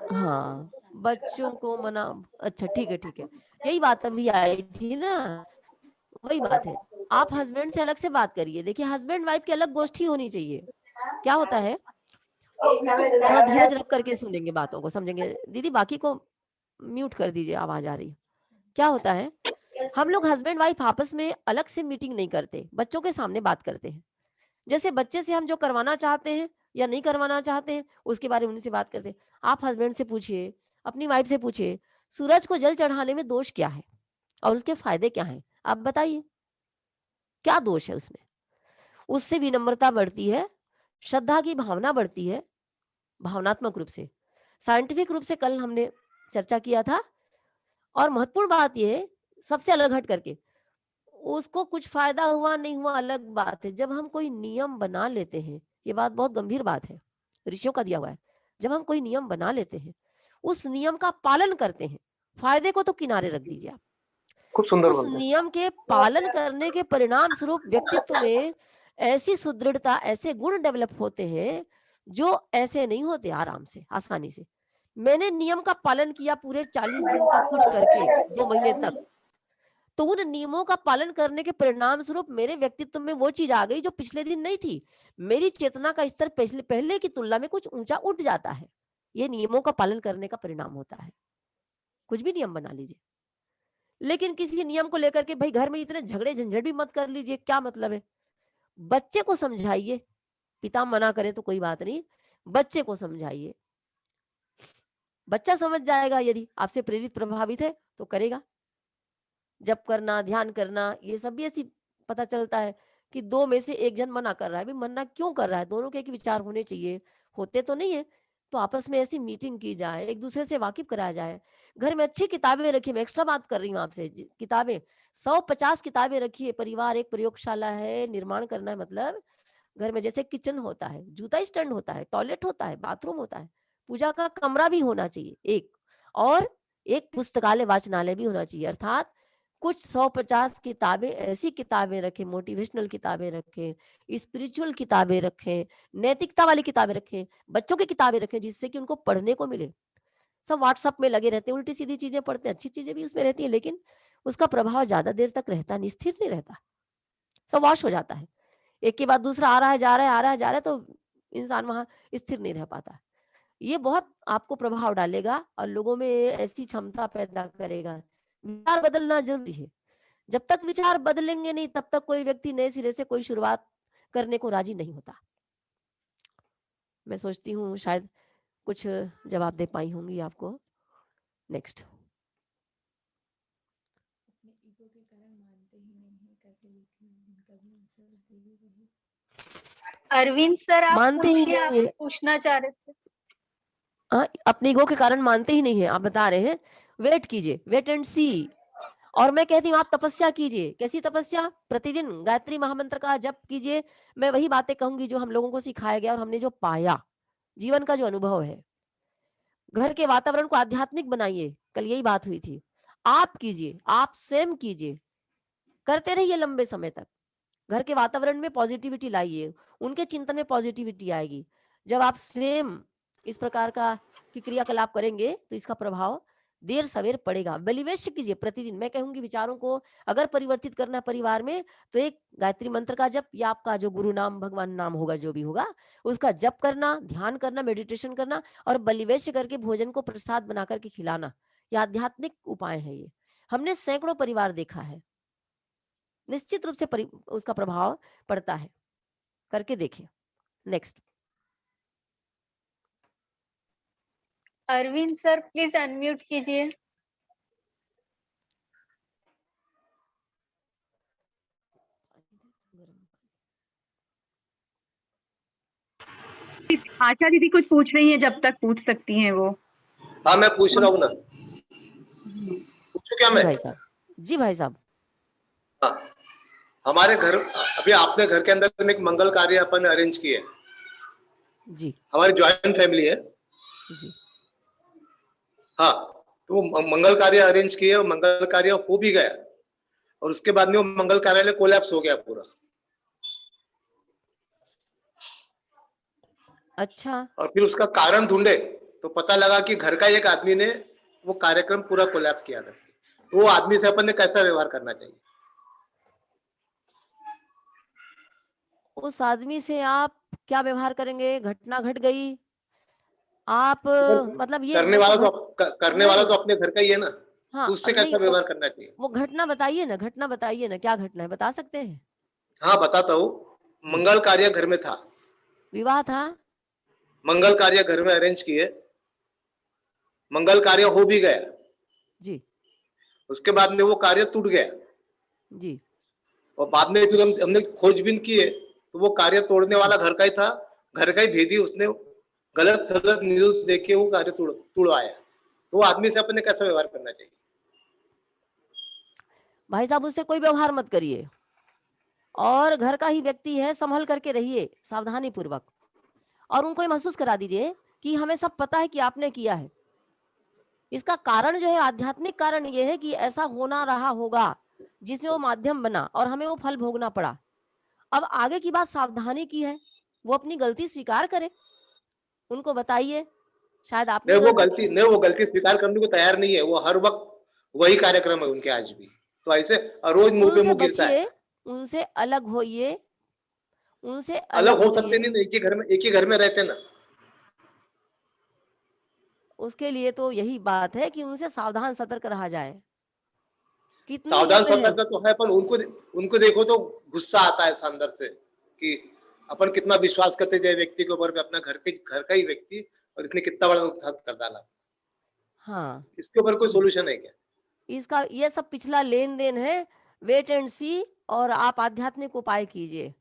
हाँ, बच्चों को मना, अच्छा ठीक है ठीक है, यही बात अभी आई थी ना, वही बात है। आप हस्बैंड से अलग से बात करिए। देखिए, हस्बैंड वाइफ की अलग गोष्ठी होनी चाहिए। क्या होता है, थोड़ा धीरज रख करके सुनेंगे बातों को, समझेंगे। दीदी बाकी को म्यूट कर दीजिए, आवाज आ रही है। क्या होता है, हम लोग हस्बैंड वाइफ आपस में अलग से मीटिंग नहीं करते, बच्चों के सामने बात करते हैं। जैसे बच्चे से हम जो करवाना चाहते हैं या नहीं करवाना चाहते हैं उसके बारे में उनसे बात करते हैं। आप हस्बैंड से पूछिए, अपनी वाइफ से पूछिए, सूरज को जल चढ़ाने में दोष क्या है और उसके फायदे क्या हैं, आप बताइए, क्या दोष है उसमें? उससे विनम्रता बढ़ती है, श्रद्धा की भावना बढ़ती है, भावनात्मक रूप से, साइंटिफिक रूप से कल हमने चर्चा किया था। और महत्वपूर्ण बात यह है, सबसे अलग हट करके, उसको कुछ फायदा हुआ नहीं हुआ अलग बात है, जब हम कोई नियम बना लेते हैं, ये बात बहुत गंभीर बात है, ऋषियों का दिया हुआ है, जब हम कोई नियम बना लेते हैं, उस नियम का पालन करते हैं, फायदे को तो किनारे रख दीजिए आप, खूब सुंदर उस बनते हैं। नियम के पालन करने के परिणाम स्वरूप व्यक्तित्व में ऐसी सुदृढ़ता, ऐसे गुण डेवलप होते हैं जो ऐसे नहीं होते आराम से, आसानी से। मैंने नियम का पालन किया पूरे 40 दिन तक कुछ करके, 2 महीने तक, तो उन नियमों का पालन करने के परिणाम स्वरूप मेरे व्यक्तित्व में वो चीज आ गई जो पिछले दिन नहीं थी। मेरी चेतना का स्तर पहले की तुलना में कुछ ऊंचा उठ जाता है। ये नियमों का पालन करने का परिणाम होता है। कुछ भी नियम बना लीजिए, लेकिन किसी नियम को लेकर के भाई घर में इतने झगड़े झंझट भी मत कर लीजिए, क्या मतलब है? बच्चे को समझाइए, पिता मना करे तो कोई बात नहीं, बच्चे को समझाइए, बच्चा समझ जाएगा। यदि आपसे प्रेरित प्रभावित है तो करेगा। जप करना, ध्यान करना, ये सब भी ऐसी पता चलता है कि 2 में से 1 जन मना कर रहा है। भाई मना क्यों कर रहा है? दोनों के एक विचार होने चाहिए, होते तो नहीं है। तो आपस में ऐसी मीटिंग की जाए, एक दूसरे से वाकिफ कराया जाए। घर में अच्छी किताबें रखिए, मैं एक्स्ट्रा बात कर रही हूँ आपसे, किताबें 150 किताबें रखिए। परिवार एक प्रयोगशाला है, निर्माण करना है मतलब घर में जैसे किचन होता है, जूता स्टैंड होता है, टॉयलेट होता है, बाथरूम होता है, पूजा का कमरा भी होना चाहिए एक, और एक पुस्तकालय वाचनालय भी होना चाहिए। अर्थात कुछ 150 किताबें, ऐसी किताबें रखें, मोटिवेशनल किताबें रखें, स्पिरिचुअल किताबें रखें, नैतिकता वाली किताबें रखें, बच्चों की किताबें रखें, जिससे कि उनको पढ़ने को मिले। सब व्हाट्सएप में लगे रहते हैं, उल्टी सीधी चीजें पढ़ते हैं, अच्छी चीजें भी उसमें रहती है, लेकिन उसका प्रभाव ज्यादा देर तक रहता नहीं, स्थिर नहीं रहता, सब वॉश हो जाता है। एक के बाद दूसरा आ रहा है जा रहा है, आ रहा है जा रहा है, तो इंसान वहां स्थिर नहीं रह पाता। ये बहुत आपको प्रभाव डालेगा और लोगों में ऐसी क्षमता पैदा करेगा। विचार बदलना जरूरी है। जब तक विचार बदलेंगे नहीं, तब तक कोई व्यक्ति नए सिरे से कोई शुरुआत करने को राजी नहीं होता। मैं सोचती हूँ शायद कुछ जवाब दे पाई होंगी आपको। नेक्स्ट। अरविंद सर, आप मानते ही पूछिए, आप नहीं है। पूछना चाह रहे थे। हाँ, अपने ईगो के कारण मानते ही नहीं है। आप बता रहे हैं वेट कीजिए, वेट एंड सी। और मैं कहती हूँ आप तपस्या कीजिए। कैसी तपस्या? प्रतिदिन गायत्री महामंत्र का जप कीजिए। मैं वही बातें कहूंगी जो हम लोगों को सिखाया गया और हमने जो पाया, जीवन का जो अनुभव है। घर के वातावरण को आध्यात्मिक बनाइए, कल यही बात हुई थी। आप कीजिए, आप स्वयं कीजिए, करते रहिए लंबे समय तक। घर के वातावरण में पॉजिटिविटी लाइए, उनके चिंतन में पॉजिटिविटी आएगी। जब आप स्वयं इस प्रकार का की क्रियाकलाप करेंगे तो इसका प्रभाव देर सवेर पड़ेगा। बलिवेश कीजिए प्रतिदिन। मैं कहूंगी विचारों को अगर परिवर्तित करना परिवार में, तो एक गायत्री मंत्र का जप या आपका जो गुरु नाम भगवान नाम होगा, जो भी होगा, उसका जप करना, ध्यान करना, मेडिटेशन करना और बलिवेश करके भोजन को प्रसाद बना करके खिलाना। यह आध्यात्मिक उपाय है। ये हमने सैकड़ों परिवार देखा है। निश्चित रूप से उसका प्रभाव पड़ता है। करके देखिए। Next. Arvind sir please unmute कीजिए। आशा दीदी कुछ पूछ रही हैं, जब तक पूछ सकती हैं वो। हाँ मैं पूछ रहा हूँ ना, पूछू क्या जी मैं? भाई साहब, जी भाई साहब। हाँ, हमारे घर अभी आपने घर के अंदर में एक मंगल कार्य अपन अरेंज किए। जी हमारी ज्वाइंट फैमिली है। जी हाँ, तो वो मंगल कार्य अरेंज किए और मंगल कार्य हो भी गया और उसके बाद में वो मंगल कार्यालय कोलैप्स हो गया पूरा। अच्छा, और फिर उसका कारण ढूंढे तो पता लगा कि घर का एक आदमी ने वो कार्यक्रम पूरा कोलैप्स किया था। तो वो आदमी से अपन ने कैसा व्यवहार करना चाहिए? उस आदमी से आप क्या व्यवहार करेंगे? घटना घट गई, आप मतलब ये करने मेरे को वाला तो करने वाला नहीं, तो अपने घर का ही है ना, हाँ तो उससे नहीं, कैसा व्यवहार करना चाहिए? वो घटना बताइए ना, घटना बताइए ना, क्या घटना है, बता सकते हैं? हाँ बताता हूँ। जी, मंगल कार्य घर में था, विवाह था। मंगल कार्य घर में अरेंज किए, मंगल कार्य हो भी गया, जी उसके बाद में वो कार्य टूट गया जी और बाद में फिर हमने खोजबीन किए तो वो कार्य तोड़ने वाला घर का ही था, घर का ही भेदी, उसने गलत सलत न्यूज देके वो कार्य तोड़वाया। तो वो आदमी से अपने कैसा व्यवहार करना चाहिए? भाई साहब, उससे कोई व्यवहार मत करिए, और घर का ही व्यक्ति है, संभल करके रहिए सावधानी पूर्वक, और उनको ये महसूस करा दीजिए कि हमें सब पता है कि आपने किया है। इसका कारण जो है, आध्यात्मिक कारण ये है कि ऐसा होना रहा होगा जिसमें वो माध्यम बना और हमें वो फल भोगना पड़ा। अब आगे की बात सावधानी की है, वो अपनी गलती स्वीकार करे, उनको बताइए शायद आपने गलती नहीं वो गलती स्वीकार करने को तैयार नहीं है, वो हर वक्त वही कार्यक्रम है उनके आज भी, तो ऐसे रोज मुंह पे उनसे मुंह गिरता है। बचिए, उनसे अलग होइए, उनसे अलग अलग हो सकते होइए। नहीं, एक ही घर में रहते ना। उसके लिए तो यही बात है कि उनसे सावधान सतर्क रहा जाए। कितनी सावधान उम्र है? सतर्क तो है, पर उनको देखो तो गुस्सा आता है अंदर से कि अपन कितना विश्वास करते थे व्यक्ति के ऊपर में, अपना घर का ही व्यक्ति, और इसने कितना बड़ा नुकसान कर डाला। हाँ, इसके ऊपर कोई सोल्यूशन है क्या? इसका ये सब पिछला लेन देन है, वेट एंड सी, और आप आध्यात्मिक उपाय कीजिए,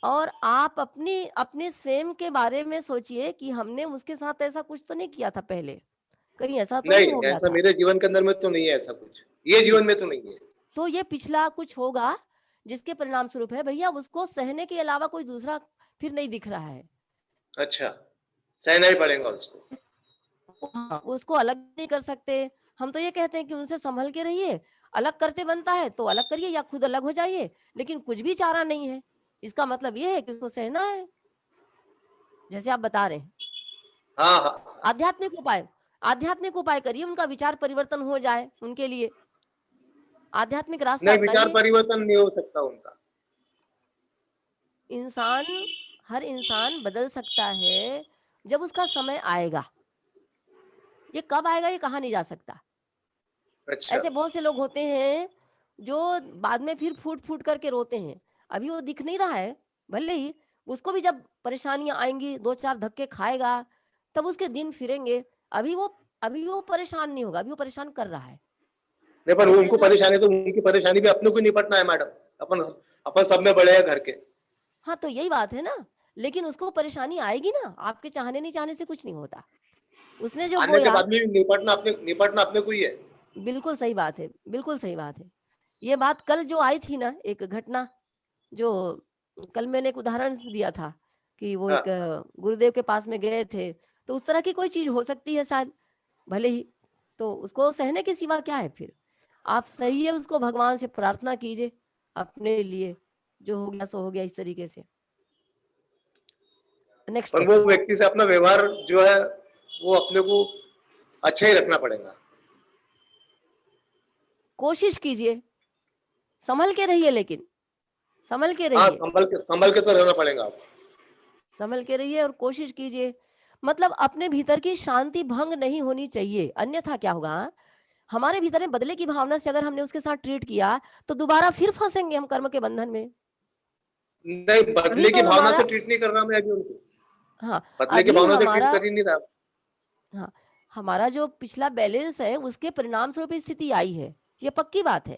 और आप अपनी अपने स्वयं के बारे में सोचिए कि हमने उसके साथ ऐसा कुछ तो नहीं किया था पहले, कहीं ऐसा तो नहीं नहीं, हो गया ऐसा था। मेरे जीवन के अंदर में तो नहीं है, ऐसा कुछ ये जी, जीवन में तो नहीं है। तो ये पिछला कुछ होगा जिसके परिणाम स्वरूप है भैया, उसको सहने के अलावा कोई दूसरा फिर नहीं दिख रहा है। अच्छा, सहना ही पड़ेगा उसको। हाँ, उसको अलग नहीं कर सकते। हम तो ये कहते हैं कि उनसे संभल के रहिए, अलग करते बनता है तो अलग करिए या खुद अलग हो जाइए, लेकिन कुछ भी चारा नहीं है। इसका मतलब ये है कि उसको सहना है, जैसे आप बता रहे हैं। हाँ हाँ, आध्यात्मिक उपाय करिए, उनका विचार परिवर्तन हो जाए उनके लिए, आध्यात्मिक रास्ता नहीं विचार अपनाइए। परिवर्तन नहीं हो सकता उनका। इंसान, हर इंसान बदल सकता है जब उसका समय आएगा। ये कब आएगा ये कहा नहीं जा सकता। अच्छा, ऐसे बहुत से लोग होते हैं जो बाद में फिर फूट फूट करके रोते हैं। अभी वो दिख नहीं रहा है, भले ही उसको भी जब परेशानियां आएंगी, दो चार धक्के खाएगा, तब उसके दिन फिरेंगे। अभी वो परेशान नहीं होगा, अभी वो परेशान कर रहा है। नहीं पर ये उनको परेशान, परेशानी तो उनकी परेशानी भी अपने को निपटना है मैडम। अपन अपन सब में बड़े हैं घर के। हाँ तो यही बात है ना, लेकिन उसको परेशानी आएगी ना, आपके चाहने नहीं चाहने से कुछ नहीं होता। उसने जो आने के बोया, बाद भी निपटना अपने को ही है। बिल्कुल सही बात है, बिल्कुल सही बात है। ये बात कल जो आई थी ना, एक घटना जो कल मैंने एक उदाहरण दिया था कि वो हाँ, एक गुरुदेव के पास में गए थे, तो उस तरह की कोई चीज हो सकती है शायद, भले ही, तो उसको सहने के सिवा क्या है फिर। आप सही है, उसको भगवान से प्रार्थना कीजिए अपने लिए, जो हो गया सो हो गया, इस तरीके से। नेक्स्ट पर वो क्वेश्चन। व्यक्ति से अपना व्यवहार जो है वो अपने को अच्छा ही रखना पड़ेगा। कोशिश कीजिए, संभल के रहिए, लेकिन संभल के हाँ, रहिए, संभल के तो रहना पड़ेगा आपको। संभल के रहिए और कोशिश कीजिए। मतलब अपने भीतर की शांति भंग नहीं होनी चाहिए, अन्यथा क्या होगा, हमारे भीतर में बदले की भावना से अगर हमने उसके साथ ट्रीट किया तो दोबारा फिर फंसेंगे हम कर्म के बंधन में। नहीं, अभी बदले तो की भावना हमारा, से ट्रीट नहीं कर रहा मैं अभी उनको। हाँ बदले की अभी भावना से ट्रीट हमारा, कर ही नहीं रहा। हाँ हमारा जो पिछला बैलेंस है उसके परिणाम स्वरूप स्थिति आई है, ये पक्की बात है।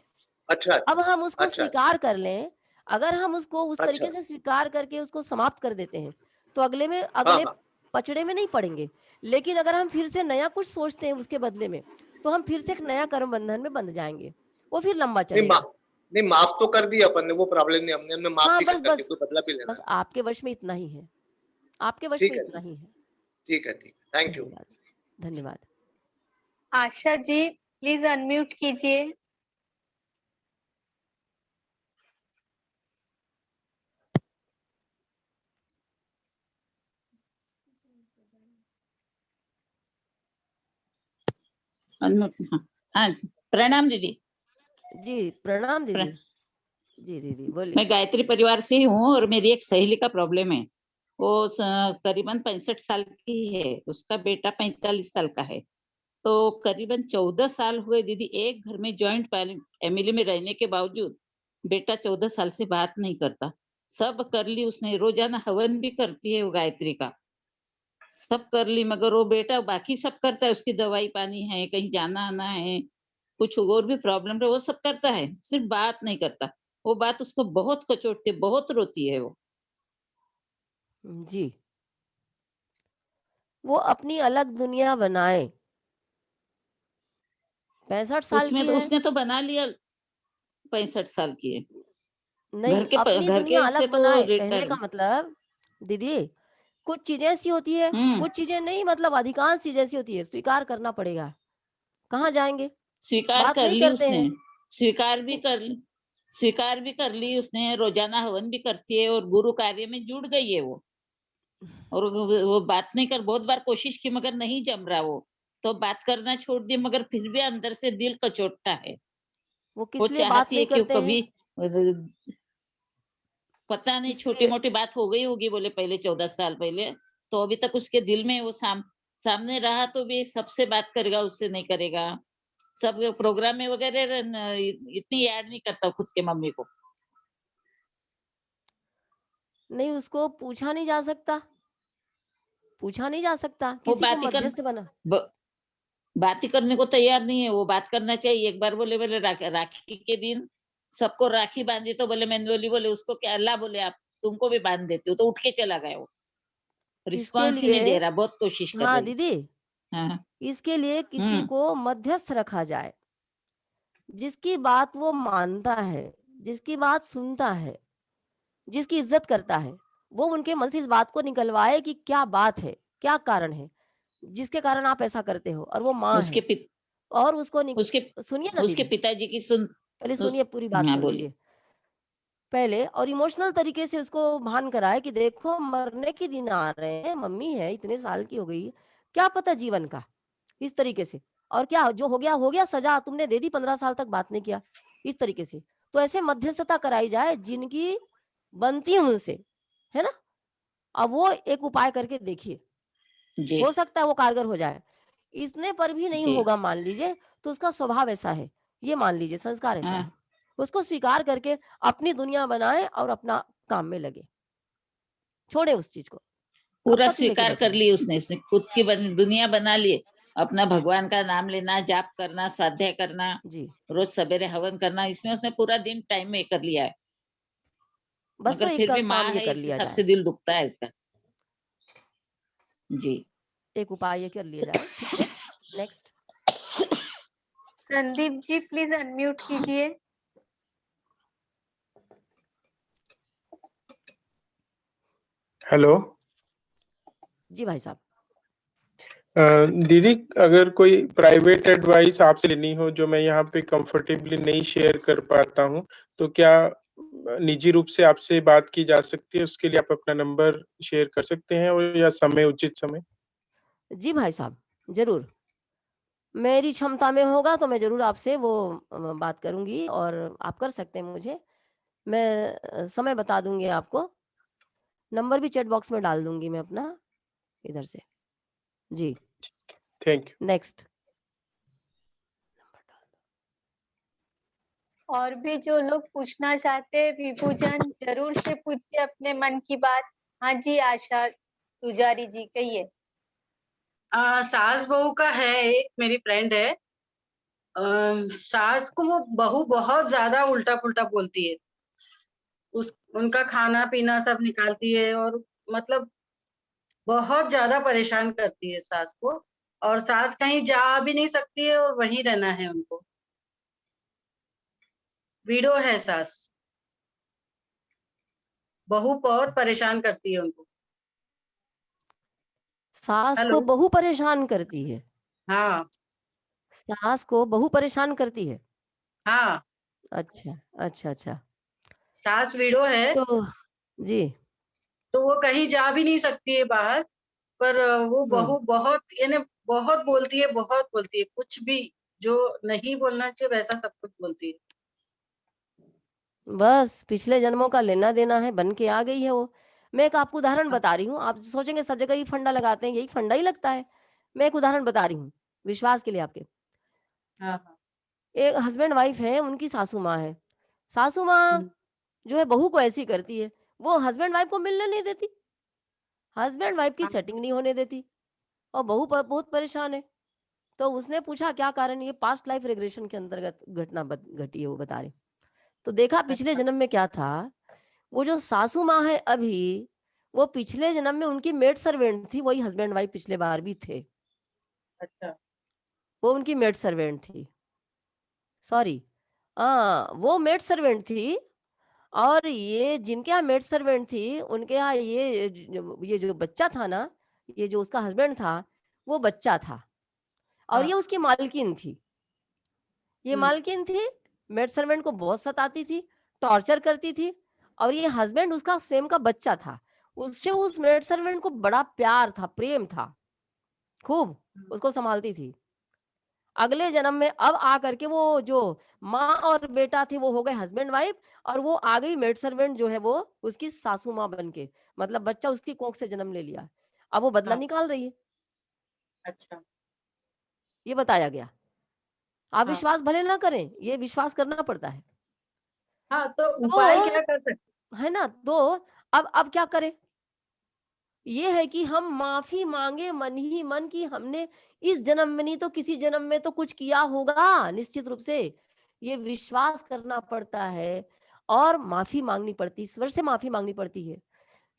अच्छा अब हम उसको अच्छा स्वीकार कर लें, अगर हम उसको उस अच्छा तरीके से स्वीकार करके उसको समाप्त कर देते हैं, तो हाँ अगले हाँ पचड़े में नहीं पड़ेंगे। लेकिन अगर हम फिर से नया कुछ सोचते हैं उसके बदले में, तो हम फिर से एक नया कर्म बंधन में बंध जाएँगे। वो फिर लंबा नहीं चलेगा। नहीं, माफ तो कर दिया अपन ने, वो प्रॉब्लम नहीं, हमने माफ हाँ, भी कर दिया, बस कोई बदला भी लेना बस है। आपके वश में इतना ही है। आपके वश में ठीक है इतना ही है। ठीक है ठीक है, थैंक यू। धन्यवाद। धन्यवाद। आशा जी प्लीज अनम्यूट कीजिए। हाँ हाँ जी, प्रणाम दीदी। जी, प्रणाम प्र- दीदी। जी, दीदी बोलिए। मैं गायत्री परिवार से ही हूँ और मेरी एक सहेली का प्रॉब्लम है। वो करीबन 65 साल की है, उसका बेटा 45 साल का है। तो करीबन 14 साल हुए दीदी, एक घर में जॉइंट फैमिली में रहने के बावजूद बेटा 14 साल से बात नहीं करता। सब कर ली उसने, रोजाना हवन भी करती है वो गायत्री का, सब कर ली, मगर वो बेटा बाकी सब करता है। उसकी दवाई पानी है, कहीं जाना आना है, कुछ और भी प्रॉब्लम है वो सब करता है, सिर्फ बात नहीं करता। वो बात उसको बहुत कचोटती है, बहुत रोती है वो। जी। वो अपनी अलग दुनिया बनाए। 65 साल उसमें की तो है। उसने तो बना लिया, 65 साल की है। नहीं, अपनी घर दुनिया के अलग से तो बनाए, कहने का रिटायर। मतलब दीदी, कुछ चीज़ें ऐसी होती है, हम्म। कुछ चीज़ें नहीं, मतलब अधिकांश चीज़ ऐसी होती है, स्वीकार करना पड़ेगा। कहाँ जाएँगे? स्वीकार बात कर नहीं ली करते उसने, हैं। स्वीकार भी कर ली, स्वीकार भी कर ली उसने, रोजाना हवन भी करती है और गुरु कार्य में जुड़ गई है वो। और वो बात नहीं कर, बहुत बार कोशिश की मगर नहीं जम रहा वो, तो बात करना छोड़ दी, मगर फिर भी अंदर से दिल कचोटता है। वो वो किस लिए बात चाहती है नहीं कि वो करते हैं? कभी पता नहीं, छोटी इसलिए मोटी बात हो गई होगी बोले पहले 14 साल पहले, तो अभी तक उसके दिल में वो सामने रहा तो भी सबसे बात करेगा, उससे नहीं करेगा। सब प्रोग्राम में वगैरह इतनी याद नहीं करता खुद के मम्मी को। नहीं, उसको पूछा नहीं जा सकता? पूछा नहीं जा सकता? वो किसी को बात ही कर मध्यस्थ बना। ब, बात ही करने को तैयार नहीं है। वो बात करना चाहिए, एक बार बोले बोले राखी के दिन सबको राखी बांधी, तो बोले मैनुअली बोले उसको क्या अल्लाह बोले आप तुमको भी बांध देती हो, तो उठ के चला गया वो। इसके रिस्पॉन्स ही नहीं लिए दे रहा, बहुत कोशिश कर हाँ, रही। दीदी, हाँ। इसके लिए किसी हम्म। को मध्यस्थ रखा जाए, जिसकी बात वो मानता है, जिसकी बात सुनता है, जिसकी इज़्ज़त करता है। वो उनके मन से इस बात को निकलवाए कि क्या बात है, क्या कारण है, जिसके कारण आप ऐसा करते हो, और वो माँ उसके है। पित और उसको उसके सुनिए ना उसके दीदी, पिताजी की सुन पहले सुनिए, पूरी बात हाँ सुन बोलिए। लीजिए। पहले और इमोशनल तरीके से उसको भान कराए कि देखो मरने के दिन आ रहे हैं, मम्मी है, इतने साल की हो गई है, क्या पता जीवन का, इस तरीके से। और क्या जो हो गया, सजा तुमने दे दी, 15 साल तक बात नहीं किया, इस तरीके से। तो ऐसे मध्यस्थता कराई जाए जिनकी बनती है उनसे, है ना? अब वो एक उपाय करके देखिए, जी हो सकता है वो कारगर हो जाए। इतने पर भी नहीं जी। होगा मान लीजिए, तो उसका स्वभाव ऐसा है, ये मान लीजिए संस्कार ऐसा हाँ, है। उसको स्वीकार करके अपनी दुनिया बनाए और अपना काम में लगे। छोड़े उस चीज़ को, कब पूरा तक लेके स्वीकार कर बैठेंगे? ली उसने खुद की दुनिया बना ली। अपना भगवान का नाम लेना, जाप करना, स्वाध्याय करना, जी, रोज सवेरे हवन करना, इसमें उसने पूरा दिन टाइम में कर लिया है। बस तो मगर एक फिर भी माँ काम ये है, कर इस लिया हिसाब जाए, से दिल दुखता है इसका। जी। एक उपाय ये कर लिया जाए, ठीक है? Next. Sandeep ji please unmute कीजिए। हेलो। जी भाई साहब। दीदी, अगर कोई प्राइवेट एडवाइस आपसे लेनी हो जो मैं यहाँ पे कंफर्टेबली नहीं शेयर कर पाता हूँ, तो क्या निजी रूप से आपसे बात की जा सकती है? उसके लिए आप अपना नंबर शेयर कर सकते हैं, और या समय, उचित समय? जी भाई साहब, ज़रूर। मेरी क्षमता में होगा तो मैं ज़रूर आपसे वो बात करूँगी, और आप कर सकते हैं मुझे। मैं समय बता दूँगी आपको। नंबर भी चैट बॉक्स में डाल दूँगी मैं अपना, इधर से। जी, थैंक यू। नेक्स्ट। और भी जो लोग पूछना चाहते हैं विभूजन जरूर से पूछिए अपने मन की बात। हाँ जी आशा पुजारी जी कहिए। सास बहू का है, एक मेरी फ्रेंड है, सास को वो बहू बहुत ज्यादा उल्टा पुल्टा बोलती है, उनका खाना पीना सब निकालती है और मतलब बहुत ज्यादा परेशान करती है सास को। और सास कहीं जा भी नहीं सकती है और वहीं रहना है उनको। विडो है सास, बहू बहुत परेशान करती है उनको। सास हेलो। को बहू परेशान करती है? हाँ सास को बहू परेशान करती है? हाँ, अच्छा अच्छा अच्छा। सास विडो है तो जी। तो वो कहीं जा भी नहीं सकती है बाहर, पर वो बहू बहुत यानी बहुत बोलती है, कुछ भी जो नहीं बोलना चाहिए वैसा सब कुछ बोलती है। बस पिछले जन्मों का लेना देना है, बन के आ गई है वो। मैं एक आपको उदाहरण बता रही हूँ, आप सोचेंगे सब जगह ही फंडा लगाते हैं, यही फंडा ही लगता है। मैं एक उदाहरण बता रही हूँ विश्वास के लिए आपके। हाँ हाँ। एक हस्बैंड वाइफ है, उनकी सासू माँ है। सासू माँ जो है बहू को ऐसी करती है, वो हस्बैंड वाइफ को मिलने नहीं देती, हस्बैंड वाइफ की हाँ, सेटिंग नहीं होने देती, और बहू बहुत परेशान है। तो उसने पूछा क्या कारण, ये पास्ट लाइफ रिग्रेशन के अंतर्गत घटना घटी है, वो बता रहे। तो देखा पिछले अच्छा जन्म में क्या था, वो जो सासू माँ है अभी, वो पिछले जन्म में उनकी मेड सर्वेंट थी, वही हस्बैंड वाइफ पिछले बार भी थे, अच्छा। वो उनकी मेड सर्वेंट थी। सॉरी, हाँ वो मेड सर्वेंट थी। और ये जिनके यहाँ मेड सर्वेंट थी, उनके यहाँ ये जो बच्चा था ना, ये जो उसका हस्बैंड था, वो बच्चा था, और हाँ। ये उसकी मालकिन थी। ये हम्म, मालकिन थी, मेड सर्वेंट को बहुत सताती थी, टॉर्चर करती थी। और ये हस्बैंड उसका स्वयं का बच्चा था, उससे उस मेड सर्वेंट को बड़ा प्यार था, प्रेम था, खूब उसको संभालती थी। अगले जन्म में अब आ करके वो जो माँ और बेटा थे, वो हो गए हस्बैंड वाइफ, और वो आ गई मेड सर्वेंट जो है वो उसकी सासू माँ बन के, मतलब बच्चा उसकी कोख से जन्म ले लिया। अब वो बदला हाँ। निकाल रही है, अच्छा। ये बताया गया। आप हाँ विश्वास भले ना करें, ये विश्वास करना पड़ता है। हाँ, तो उपाय तो क्या कर सकते? है ना, तो अब क्या करें, ये है कि हम माफी मांगे मन ही मन की हमने इस जन्म में नहीं तो किसी जन्म में तो कुछ किया होगा, निश्चित रूप से ये विश्वास करना पड़ता है। और माफी मांगनी पड़ती, ईश्वर से माफी मांगनी पड़ती है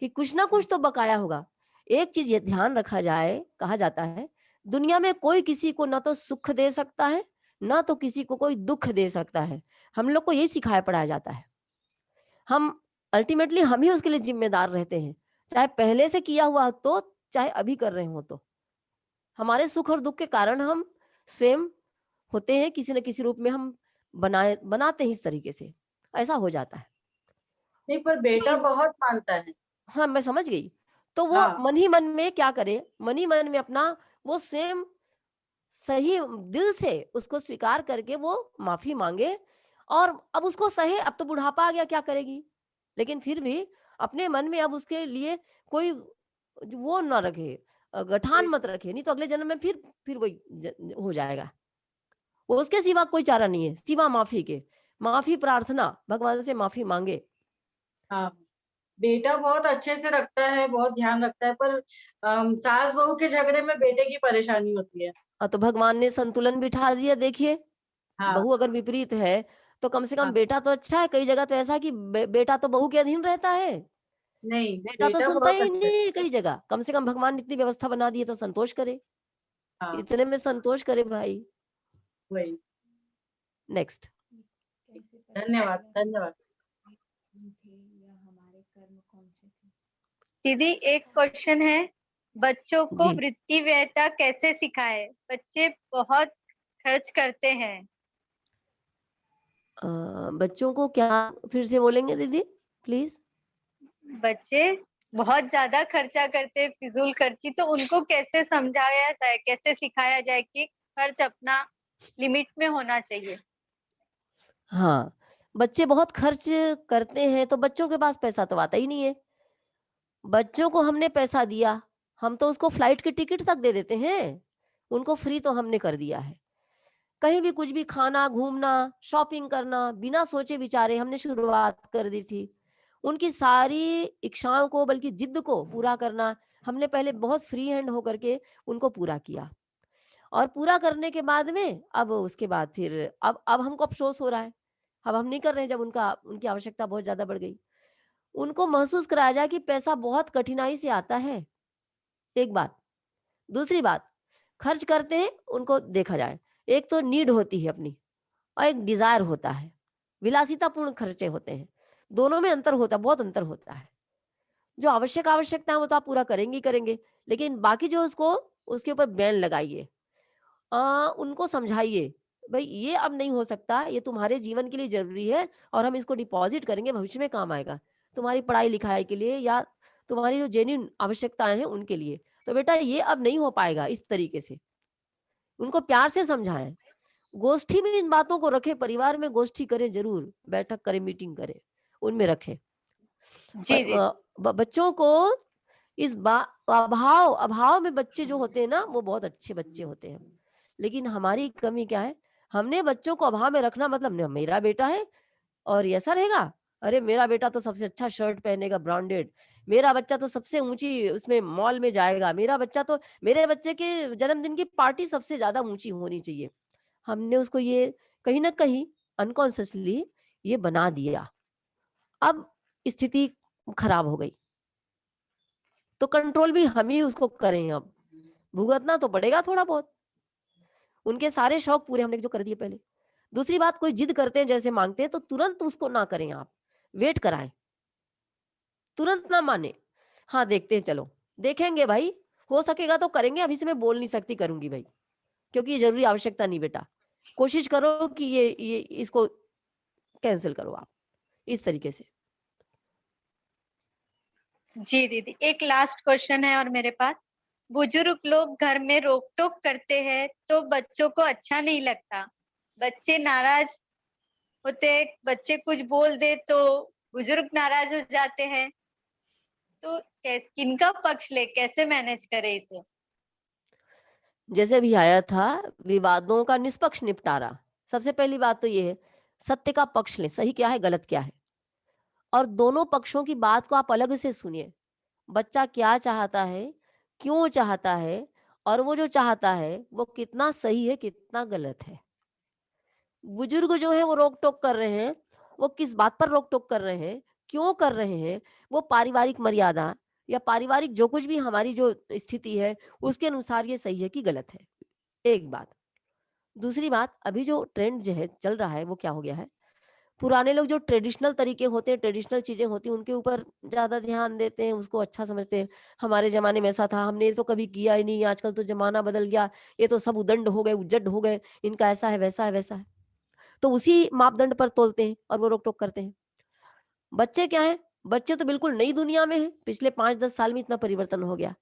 कि कुछ ना कुछ तो बकाया होगा। एक चीज ये ध्यान रखा जाए, कहा जाता है दुनिया में कोई किसी को ना तो सुख दे सकता है, ना तो किसी को कोई दुख दे सकता है। हम लोग को यही सिखाया पढ़ाया जाता है। हम अल्टीमेटली हम ही उसके लिए जिम्मेदार रहते हैं, चाहे पहले से किया हुआ हो तो, चाहे अभी कर रहे हो तो। हमारे सुख और दुख के कारण हम स्वयं होते हैं, किसी न किसी रूप में हम बनाते हैं, इस तरीके से ऐसा हो जाता है। नहीं, पर तो बेटा बहुत मानता है। हाँ मैं समझ गई। तो वो हाँ मन ही मन में क्या करे, मन ही मन में अपना वो स्वयं सही दिल से उसको स्वीकार करके वो माफी मांगे, और अब उसको सहे। अब तो बुढ़ापा आ गया, क्या करेगी, लेकिन फिर भी अपने मन में अब उसके लिए कोई वो ना रखे, गठान वही। मत रखे, नहीं तो अगले जन्म में फिर वही हो जाएगा। उसके सिवा कोई चारा नहीं है सिवा माफी के। माफी प्रार्थना, भगवान से माफी मांगे। हाँ, बेटा बहुत अच्छे से रखता है, बहुत ध्यान रखता है, पर सास बहू के झगड़े में बेटे की परेशानी होती है। तो भगवान ने संतुलन बिठा दिया, देखिए हाँ बहू अगर विपरीत है तो कम से कम हाँ। बेटा तो अच्छा है। कई जगह तो ऐसा है कि बेटा तो बहू के अधीन रहता है, नहीं, बेटा तो बेटा सुनता बहुत ही अच्छा है। नहीं। कई जगह कम से कम भगवान ने इतनी व्यवस्था बना दी है तो संतोष करे, हाँ, इतने में संतोष करे भाई। वही। नेक्स्ट। धन्यवाद धन्यवाद। दीदी एक क्वेश्चन है, बच्चों को जी वृत्ति व्ययता कैसे सिखाए? बच्चे बहुत खर्च करते हैं। बच्चों को क्या, फिर से बोलेंगे दीदी प्लीज? बच्चे बहुत ज्यादा खर्चा करते, फिजूल खर्ची, तो उनको कैसे समझाया जाए, कैसे सिखाया जाए कि खर्च अपना लिमिट में होना चाहिए? हाँ, बच्चे बहुत खर्च करते हैं तो बच्चों के पास पैसा तो आता ही नहीं है। बच्चों को हमने पैसा दिया, हम तो उसको फ्लाइट की टिकट तक दे देते हैं, उनको फ्री तो हमने कर दिया है। कहीं भी कुछ भी खाना, घूमना, शॉपिंग करना, बिना सोचे विचारे हमने शुरुआत कर दी थी। उनकी सारी इच्छाओं को, बल्कि जिद को पूरा करना हमने पहले बहुत फ्री हैंड होकर के उनको पूरा किया। और पूरा करने के बाद में अब उसके बाद फिर अब हमको अफसोस हो रहा है, अब हम नहीं कर रहे हैं जब उनकी आवश्यकता बहुत ज्यादा बढ़ गई। उनको महसूस कराया जाए कि पैसा बहुत कठिनाई से आता है, एक बात। दूसरी बात, खर्च करते हैं उनको देखा जाए, एक तो नीड होती है अपनी और एक डिजायर होता है, विलासितापूर्ण खर्चे होते हैं, दोनों में अंतर होता है, बहुत अंतर होता है। जो आवश्यकता है वो तो आप पूरा करेंगे ही करेंगे, लेकिन बाकी जो उसको उसके ऊपर बैन लगाइए, उनको समझाइए भाई ये अब नहीं हो सकता, ये तुम्हारे जीवन के लिए जरूरी है और हम इसको डिपॉजिट करेंगे, भविष्य में काम आएगा तुम्हारी पढ़ाई लिखाई के लिए या तुम्हारी जो जेन्युइन आवश्यकताएं हैं उनके लिए। तो बेटा ये अब नहीं हो पाएगा, इस तरीके से उनको प्यार से समझाएं, गोष्ठी में इन बातों को रखें, परिवार में गोष्ठी करें, जरूर बैठक करें, मीटिंग करें, उनमें रखें। जी जी बच्चों को इस अभाव अभाव में बच्चे जो होते हैं ना वो बहुत अच्छे बच्चे होते हैं, लेकिन हमारी कमी क्या है, हमने बच्चों को अभाव में रखना, मतलब मेरा बेटा है और ऐसा रहेगा, अरे मेरा बेटा तो सबसे अच्छा शर्ट पहनेगा ब्रांडेड, मेरा बच्चा तो सबसे ऊंची उसमें मॉल में जाएगा, मेरे बच्चे के जन्मदिन की पार्टी सबसे ज्यादा ऊंची होनी चाहिए। हमने उसको ये कहीं ना कहीं अनकॉन्शियसली ये बना दिया, अब स्थिति खराब हो गई, तो कंट्रोल भी हम ही उसको करें, अब भुगतना तो पड़ेगा थोड़ा बहुत, उनके सारे शौक पूरे हमने जो कर दिए पहले। दूसरी बात, कोई जिद करते हैं जैसे मांगते हैं तो तुरंत उसको ना करें, आप वेट कराएं, तुरंत ना माने, हाँ देखते हैं, चलो देखेंगे भाई, हो सकेगा तो करेंगे, अभी से मैं बोल नहीं सकती करूंगी भाई, क्योंकि ये जरूरी आवश्यकता नहीं बेटा, कोशिश करो कि ये इसको कैंसिल करो आप, इस तरीके से। जी दीदी, एक लास्ट क्वेश्चन है और मेरे पास, बुजुर्ग लोग घर में रोक टोक करते हैं तो बच्चों को अच्छा नहीं लगता, बच्चे नाराज होते, बच्चे कुछ बोल दे तो बुजुर्ग नाराज हो जाते हैं, तो किनका पक्ष ले, कैसे मैनेज करें इसे? जैसे अभी आया था विवादों का निष्पक्ष निपटारा, सबसे पहली बात तो ये है सत्य का पक्ष लें, सही क्या है गलत क्या है, और दोनों पक्षों की बात को आप अलग से सुनिए, बच्चा क्या चाहता है, क्यों चाहता है, और वो जो चाहता है वो कितना सही है कितना गलत है। बुजुर्ग जो है वो रोक टोक कर रहे हैं, वो किस बात पर रोक टोक कर रहे हैं, क्यों कर रहे हैं, वो पारिवारिक मर्यादा या पारिवारिक जो कुछ भी हमारी जो स्थिति है उसके अनुसार ये सही है कि गलत है, एक बात। दूसरी बात, अभी जो ट्रेंड जो है चल रहा है वो क्या हो गया है, पुराने लोग जो ट्रेडिशनल तरीके होते हैं, ट्रेडिशनल चीजें होती हैं उनके ऊपर ज्यादा ध्यान देते हैं, उसको अच्छा समझते हैं, हमारे जमाने में ऐसा था, हमने तो कभी किया ही नहीं, आजकल तो जमाना बदल गया, ये तो सब उदंड हो गए, उज्जड हो गए, इनका ऐसा है वैसा है वैसा है, तो उसी मापदंड पर तोलते हैं और वो रोक टोक करते हैं। बच्चे क्या है, बच्चे तो बिल्कुल नई दुनिया में है, पिछले 5-10 साल में इतना परिवर्तन हो गया,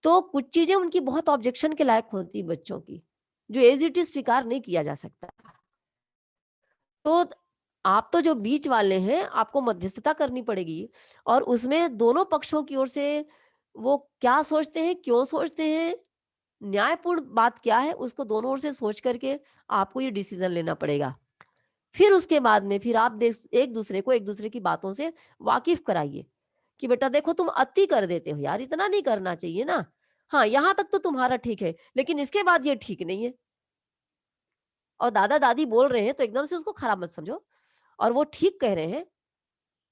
तो कुछ चीजें उनकी बहुत ऑब्जेक्शन के लायक होती बच्चों की, जो एज इट इज स्वीकार नहीं किया जा सकता। तो आप तो जो बीच वाले हैं आपको मध्यस्थता करनी पड़ेगी, और उसमें दोनों पक्षों की ओर से वो क्या सोचते हैं, क्यों सोचते हैं, न्यायपूर्ण बात क्या है, उसको दोनों ओर से सोच करके आपको ये डिसीजन लेना पड़ेगा। फिर उसके बाद में फिर आप एक दूसरे की बातों से वाकिफ कराइए कि बेटा देखो तुम अति कर देते हो यार, इतना नहीं करना चाहिए ना, हाँ यहाँ तक तो तुम्हारा ठीक है लेकिन इसके बाद ये ठीक नहीं है, और दादा दादी बोल रहे हैं तो एकदम से उसको खराब मत समझो, और वो ठीक कह रहे हैं,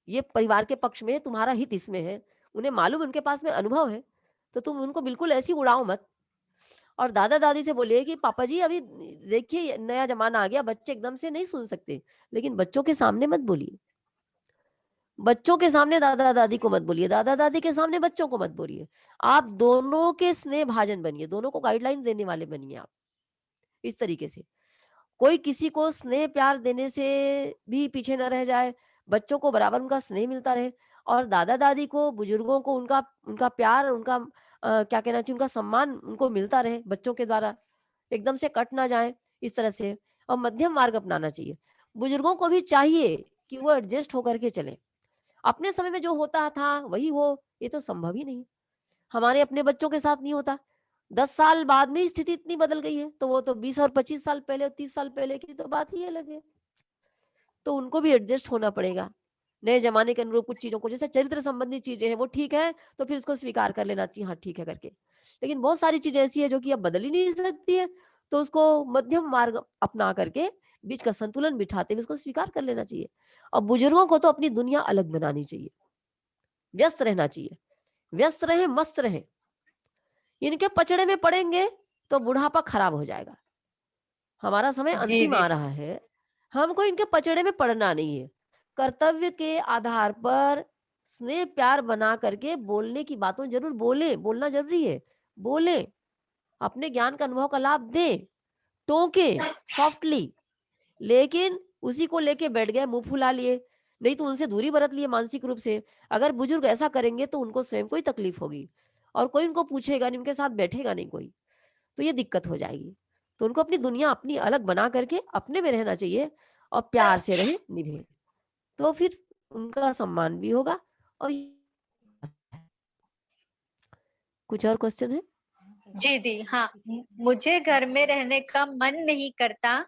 ये परिवार के पक्ष में है, तुम्हारा हित इसमें है, उन्हें मालूम, उनके पास में अनुभव है, तो तुम उनको बिल्कुल ऐसी उड़ाओ मत। और दादा दादी से बोलिए कि पापा जी अभी देखिए नया जमाना आ गया, बच्चे एकदम से नहीं सुन सकते, लेकिन बच्चों के सामने मत बोलिए, बच्चों के सामने दादा दादी को मत बोलिए, दादा दादी के सामने बच्चों को मत बोलिए, आप दोनों के स्नेह भाजन बनिए, दोनों को गाइडलाइन देने वाले बनिए आप, इस तरीके से कोई किसी को स्नेह प्यार देने से भी पीछे न रह जाए, बच्चों को बराबर उनका स्नेह मिलता रहे, और दादा दादी को, बुजुर्गों को उनका उनका प्यार, उनका क्या कहना चाहिए, उनका सम्मान उनको मिलता रहे बच्चों के द्वारा, एकदम से कट ना जाए इस तरह से, और मध्यम मार्ग अपनाना चाहिए। बुजुर्गों को भी चाहिए कि वो एडजस्ट होकर के चले, अपने समय में जो होता था वही हो, ये तो संभव ही नहीं, हमारे अपने बच्चों के साथ नहीं होता, 10 साल बाद में स्थिति इतनी बदल गई है, तो वो तो 20 और 25 साल पहले और 30 साल पहले की तो बात ही अलग है, तो उनको भी एडजस्ट होना पड़ेगा नए जमाने के अनुरूप। कुछ चीजों को, जैसे चरित्र संबंधी चीजें हैं वो ठीक है तो फिर उसको स्वीकार कर लेना चाहिए, हाँ ठीक है करके, लेकिन बहुत सारी चीजें ऐसी है जो कि अब बदल ही नहीं सकती है, तो उसको मध्यम मार्ग अपना करके बीच का संतुलन बिठाते हुए उसको स्वीकार कर लेना चाहिए। और बुजुर्गों को तो अपनी दुनिया अलग बनानी चाहिए, व्यस्त रहना चाहिए, व्यस्त रहे, मस्त रहे। इनके पचड़े में पड़ेंगे तो बुढ़ापा खराब हो जाएगा। हमारा समय जी अंतिम आ दीदी। रहा है, हमको इनके पचड़े में पड़ना नहीं है। कर्तव्य के आधार पर स्नेह प्यार बना करके बोलने की बातों जरूर बोले, बोलना जरूरी है, बोले, अपने ज्ञान का अनुभव का लाभ दें, टोके सॉफ्टली, लेकिन उसी को लेके बैठ गए, मुंह फुला लिए, नहीं तो उनसे दूरी बरत लिए मानसिक रूप से। अगर बुजुर्ग ऐसा करेंगे तो उनको स्वयं को ही तकलीफ होगी और कोई उनको पूछेगा नहीं, उनके साथ बैठेगा नहीं कोई, तो ये दिक्कत हो जाएगी। तो उनको अपनी दुनिया अपनी अलग बना करके अपने में रहना चाहिए और प्यार से रहे, निभे, तो फिर उनका सम्मान भी होगा। और कुछ और क्वेश्चन है? जी दी, हाँ। मुझे घर में रहने का मन नहीं करता,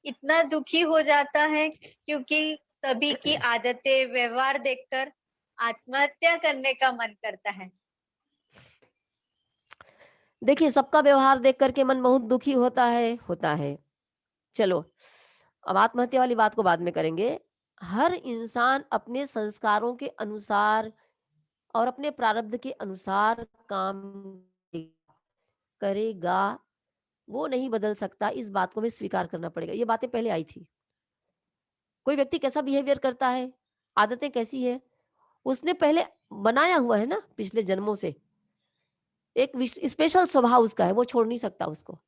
इतना दुखी हो जाता है क्योंकि सभी की आदतें व्यवहार देखकर आत्महत्या करने का मन करता है। देखिए, सबका व्यवहार देख करके मन बहुत दुखी होता है, होता है। चलो, अब आत्महत्या वाली बात को बाद में करेंगे। हर इंसान अपने संस्कारों के अनुसार और अपने प्रारब्ध के अनुसार काम करेगा, वो नहीं बदल सकता, इस बात को हमें स्वीकार करना पड़ेगा। ये बातें पहले आई थी। कोई व्यक्ति कैसा बिहेवियर करता है, आदतें कैसी है, उसने पहले बनाया हुआ है ना पिछले जन्मों से। एक स्पेशल स्वभाव उसका है, वो छोड़ नहीं सकता उसको।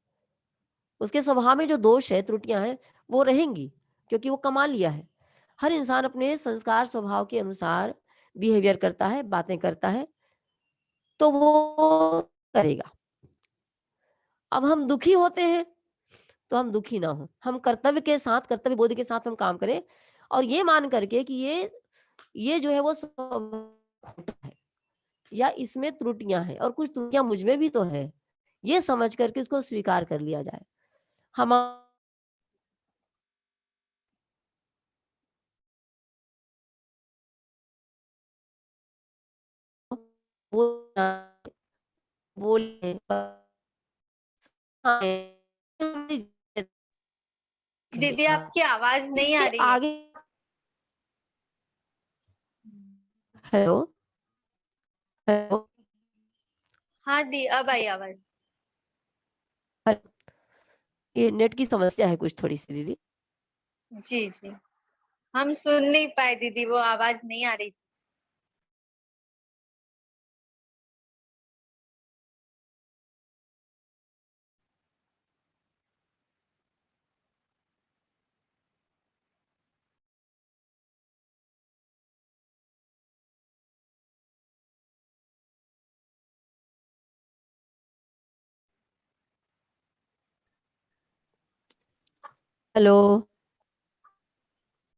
उसके स्वभाव में जो दोष है, त्रुटियां हैं, वो रहेंगी क्योंकि वो कमा लिया है। हर इंसान अपने संस्कार स्वभाव के अनुसार बिहेवियर करता है, बातें करता है, तो वो करेगा। अब हम दुखी होते हैं तो हम दुखी ना हो, हम कर्तव्य के साथ, कर्तव्य बोध के साथ हम काम करें और ये मान करके कि ये जो है वो खोटा है या इसमें त्रुटियां हैं और कुछ त्रुटियां मुझ में भी तो है, ये समझ करके उसको स्वीकार कर लिया जाए। हम वो बोले दीदी आपकी आवाज नहीं आ इससे रही है। आगे। हेलो, हेलो, हाँ दी, अब आई आवाज। ये नेट की समस्या है कुछ थोड़ी सी दीदी। जी जी, हम सुन नहीं पाए दीदी, वो आवाज नहीं आ रही थी। हेलो।